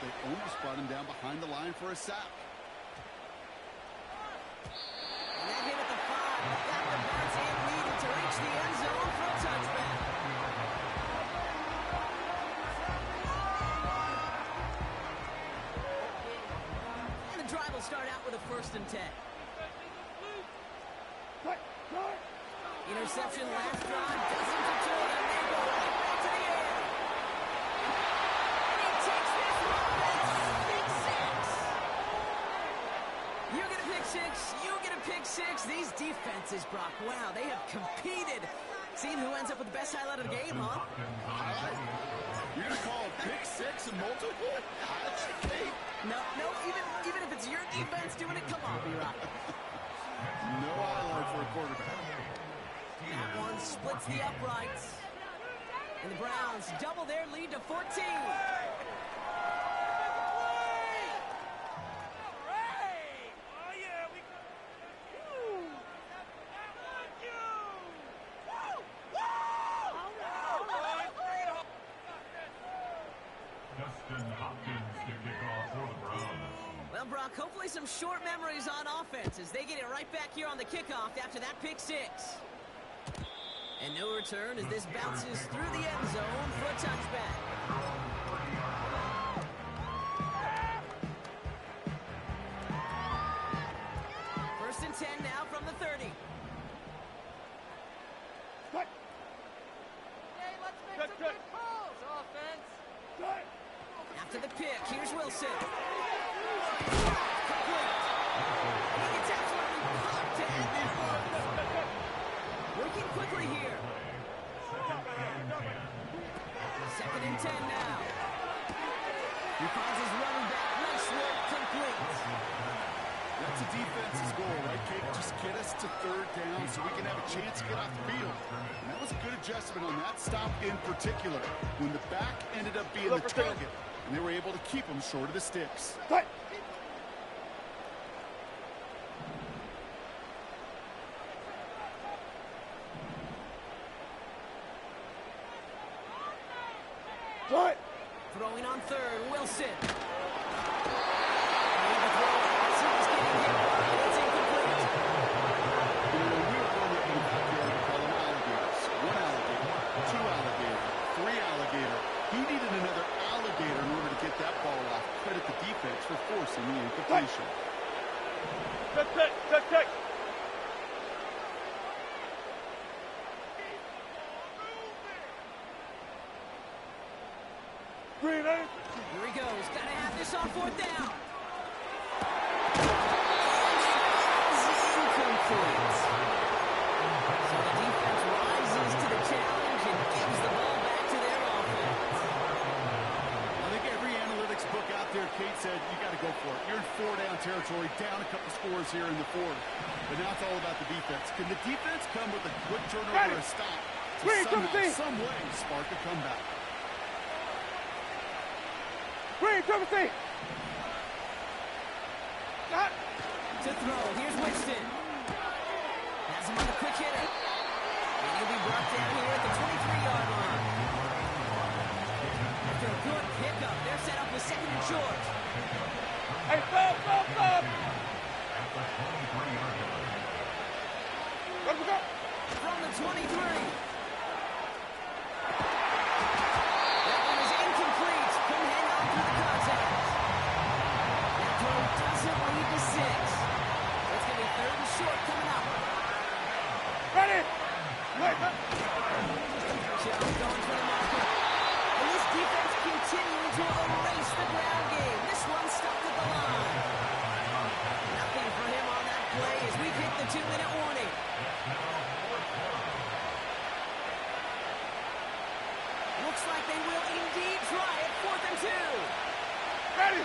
but they almost brought him down behind the line for a sack. And that hit at the 5. Got the bounce and needed to reach the end zone for a touchback. And the drive will start out with a 1st and 10. Interception last drive. Doesn't deter them. They go right back to the air. And he takes this one back. Pick 6. You get a pick 6. You get a pick 6. These defenses, Brock, wow, they have competed. Seeing who ends up with the best highlight of the game, huh? Highlight? You're going to call a pick 6 and multiple? Highlight, Kate? No, even if it's your defense doing it, come on, B-Rock. No highlight for a quarterback. That one splits the uprights. And the Browns double their lead to 14. Justin Hopkins to kick off for the Browns. Well, Brock, hopefully some short memories on offense as they get it right back here on the kickoff after that pick 6. And no return as this bounces through the end zone for a touchback. First and 10 now from the 30. After the pick, here's Wilson. Complete. And he gets absolutely popped at that one. Working quickly here. 2nd and 10 now. He finds his running back. Nice work. Complete. That's a defense's goal, right, Kate? Just get us to 3rd down so we can have a chance to get off the field. And that was a good adjustment on that stop in particular, when the back ended up being the target, and they were able to keep him short of the sticks. Throwing on 3rd, Wilson. Made the throw as he was getting hit, and it's incomplete. You know, we were going to the backyard to call them alligators. 1 alligator, 2 alligator, 3 alligator. He needed another alligator in order to get that ball off. Credit the defense for forcing the incompletion. Check. Green, Here he goes. Gotta have this on 4th down. Incomplete. So the defense rises to the challenge and gives the ball back to their offense. I think every analytics book out there, Kate said, you got to go for it. You're in 4-down territory, down a couple scores here in the 4th. But now it's all about the defense. Can the defense come with a quick turnover or a stop to somehow, some way, spark a comeback? Green, Timothy! To throw, here's Winston. Has him on the quick hitter. And he'll be brought down here at the 23-yard line. After a good pickup, they're set up with 2nd and short. Hey, stop! At the 23-yard line. Let's go! From the 23. That one is incomplete. Couldn't hang on through the contact. That throw doesn't lead to 6. It's going to be 3rd and short coming up. Ready! Jones going for the marker. And this defense continuing to erase the ground game. This one stopped at the line. Nothing for him on that play as we've hit the 2-minute warning. Looks like they will indeed try it. 4th and 2. Ready!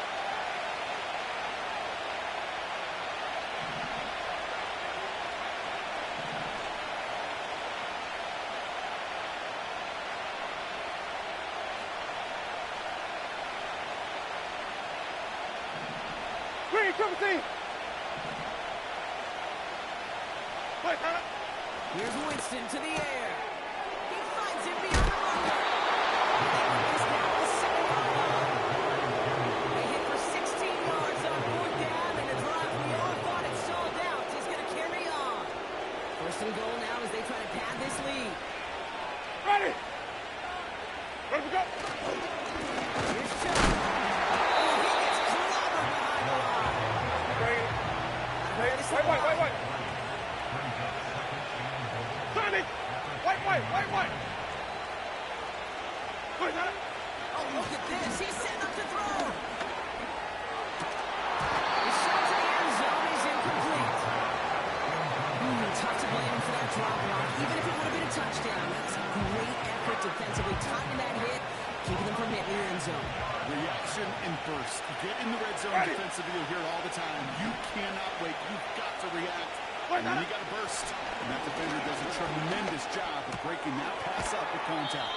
Green, Timothy! Here's Winston to the air. He finds him beyond the marker. He's down the 7-yard line. burst. You get in the red zone defensively, you'll hear it all the time. You cannot wait. You've got to react. And then you got to burst. And that defender does a tremendous job of breaking that pass up with contact.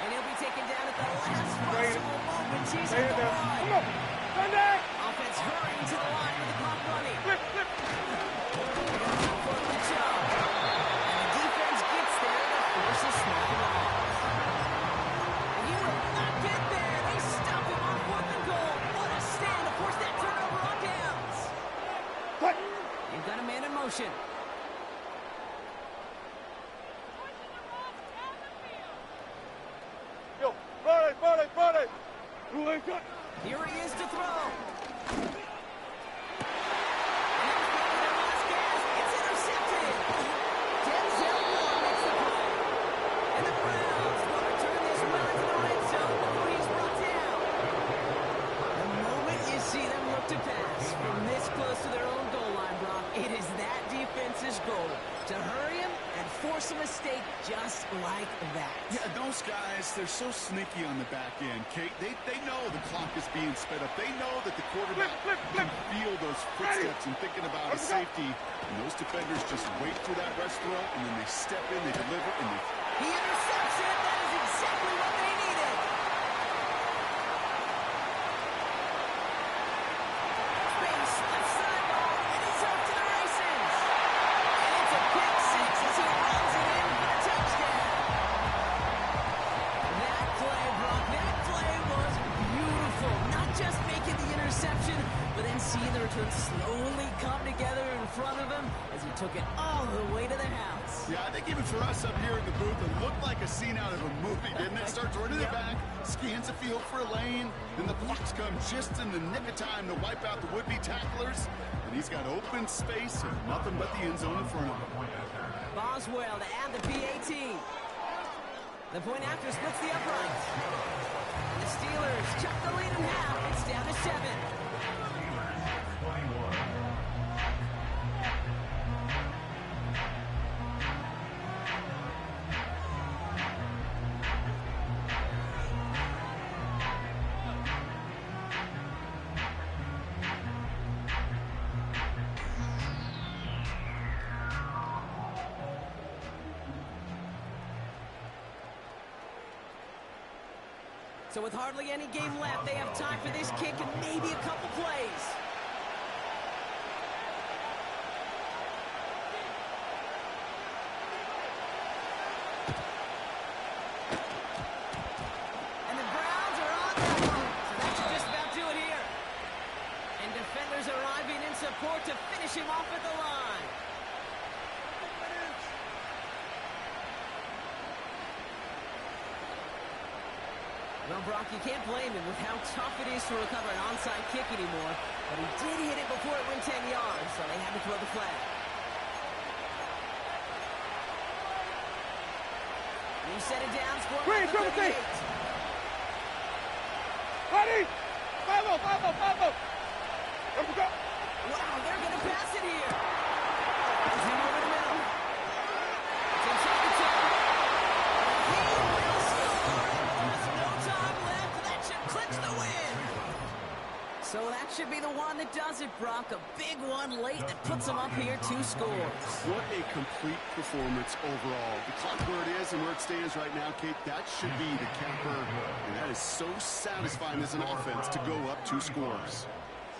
And he'll be taken down at the last possible moment. He's at the line. Offense hurrying to the line with the clock running. For the job. And the defense gets there to force a snap loss. And he will not get there. They stop him on 4th and goal. What a stand to force that turnover on downs. You've got a man in motion. Here he is to throw. It's intercepted. Denzel Moore makes the play. And the Browns will return this well into the red zone before he's brought down. The moment you see them look to pass from this close to their own goal line, Brock, it is that defense's goal to hurry him and force a mistake just like that. Yeah, those guys, they're so sneaky on the back end, Kate. They know the clock is being sped up. They know that the quarterback can feel those footsteps and thinking about his safety. And those defenders just wait for that rest throw, and then they step in, they deliver, and they... He intercepts it. That is exactly what they needed. Space, left sideline, and it's off to the races. And it's a pick six as he runs it in for the touchdown. That play, Brock, that play was beautiful. Not just making the interception, but then seeing the return slowly come together in front of him as he took it all the way to the house. Yeah, I think even for us up here in the booth, it looked like a scene out of a movie, didn't it? Starts running the back, scans the field for a lane, then the blocks come just in the nick of time to wipe out the would-be tacklers, and he's got open space and nothing but the end zone in front of him. Boswell to add the PAT. The point after splits the uprights. And the Steelers cut the lead in half. It's down to 7. So with hardly any game left, they have time for this kick and maybe a couple plays. And the Browns are on that one. So that should just about do it here. And defenders arriving in support to finish him off at the line. Well, Brock, you can't blame him with how tough it is to recover an onside kick anymore. But he did hit it before it went 10 yards, so they had to throw the flag. You set it down, score by the 38. Ready? 5-0. Wow, they're going to pass it here. Zoom over the middle. It's inside the 10. He will score. There's no time left. That should clinch the win. So that should be the one that does it, Brock. A big one late that puts them up here 2 scores. What a complete performance overall. The clock where it is and where it stands right now, Kate, that should be the capper. And that is so satisfying as an offense to go up 2 scores.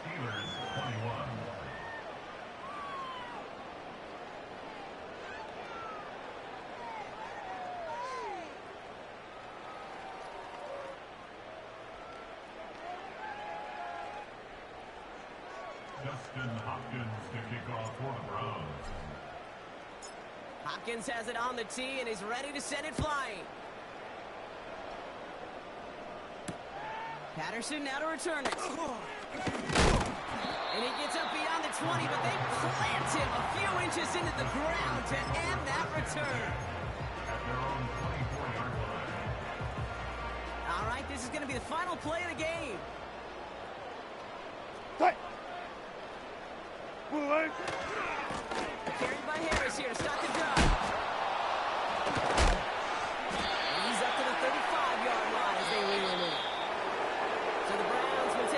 Steelers 21. Justin Hopkins to kick off for the Browns. Hopkins has it on the tee and is ready to send it flying. Patterson now to return it. And he gets up beyond the 20, but they plant him a few inches into the ground to end that return. At their own 24-yard line. All right, this is going to be the final play of the game. Carried by Harris here to start the drive. And he's up to the 35-yard line as they wheel him in. So the Browns with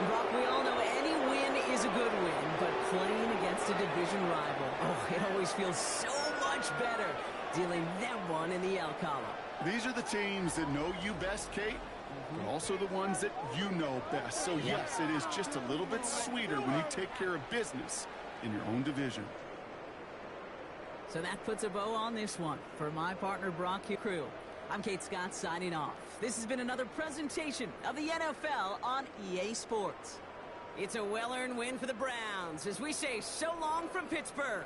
And Brock, we all know any win is a good win, but playing against a division rival, oh, it always feels so much better dealing that one in the L column. These are the teams that know you best, Kate, but also the ones that you know best. So, yes, it is just a little bit sweeter when you take care of business in your own division. So that puts a bow on this one. For my partner, Brock Crew, I'm Kate Scott signing off. This has been another presentation of the NFL on EA Sports. It's a well-earned win for the Browns as we say so long from Pittsburgh.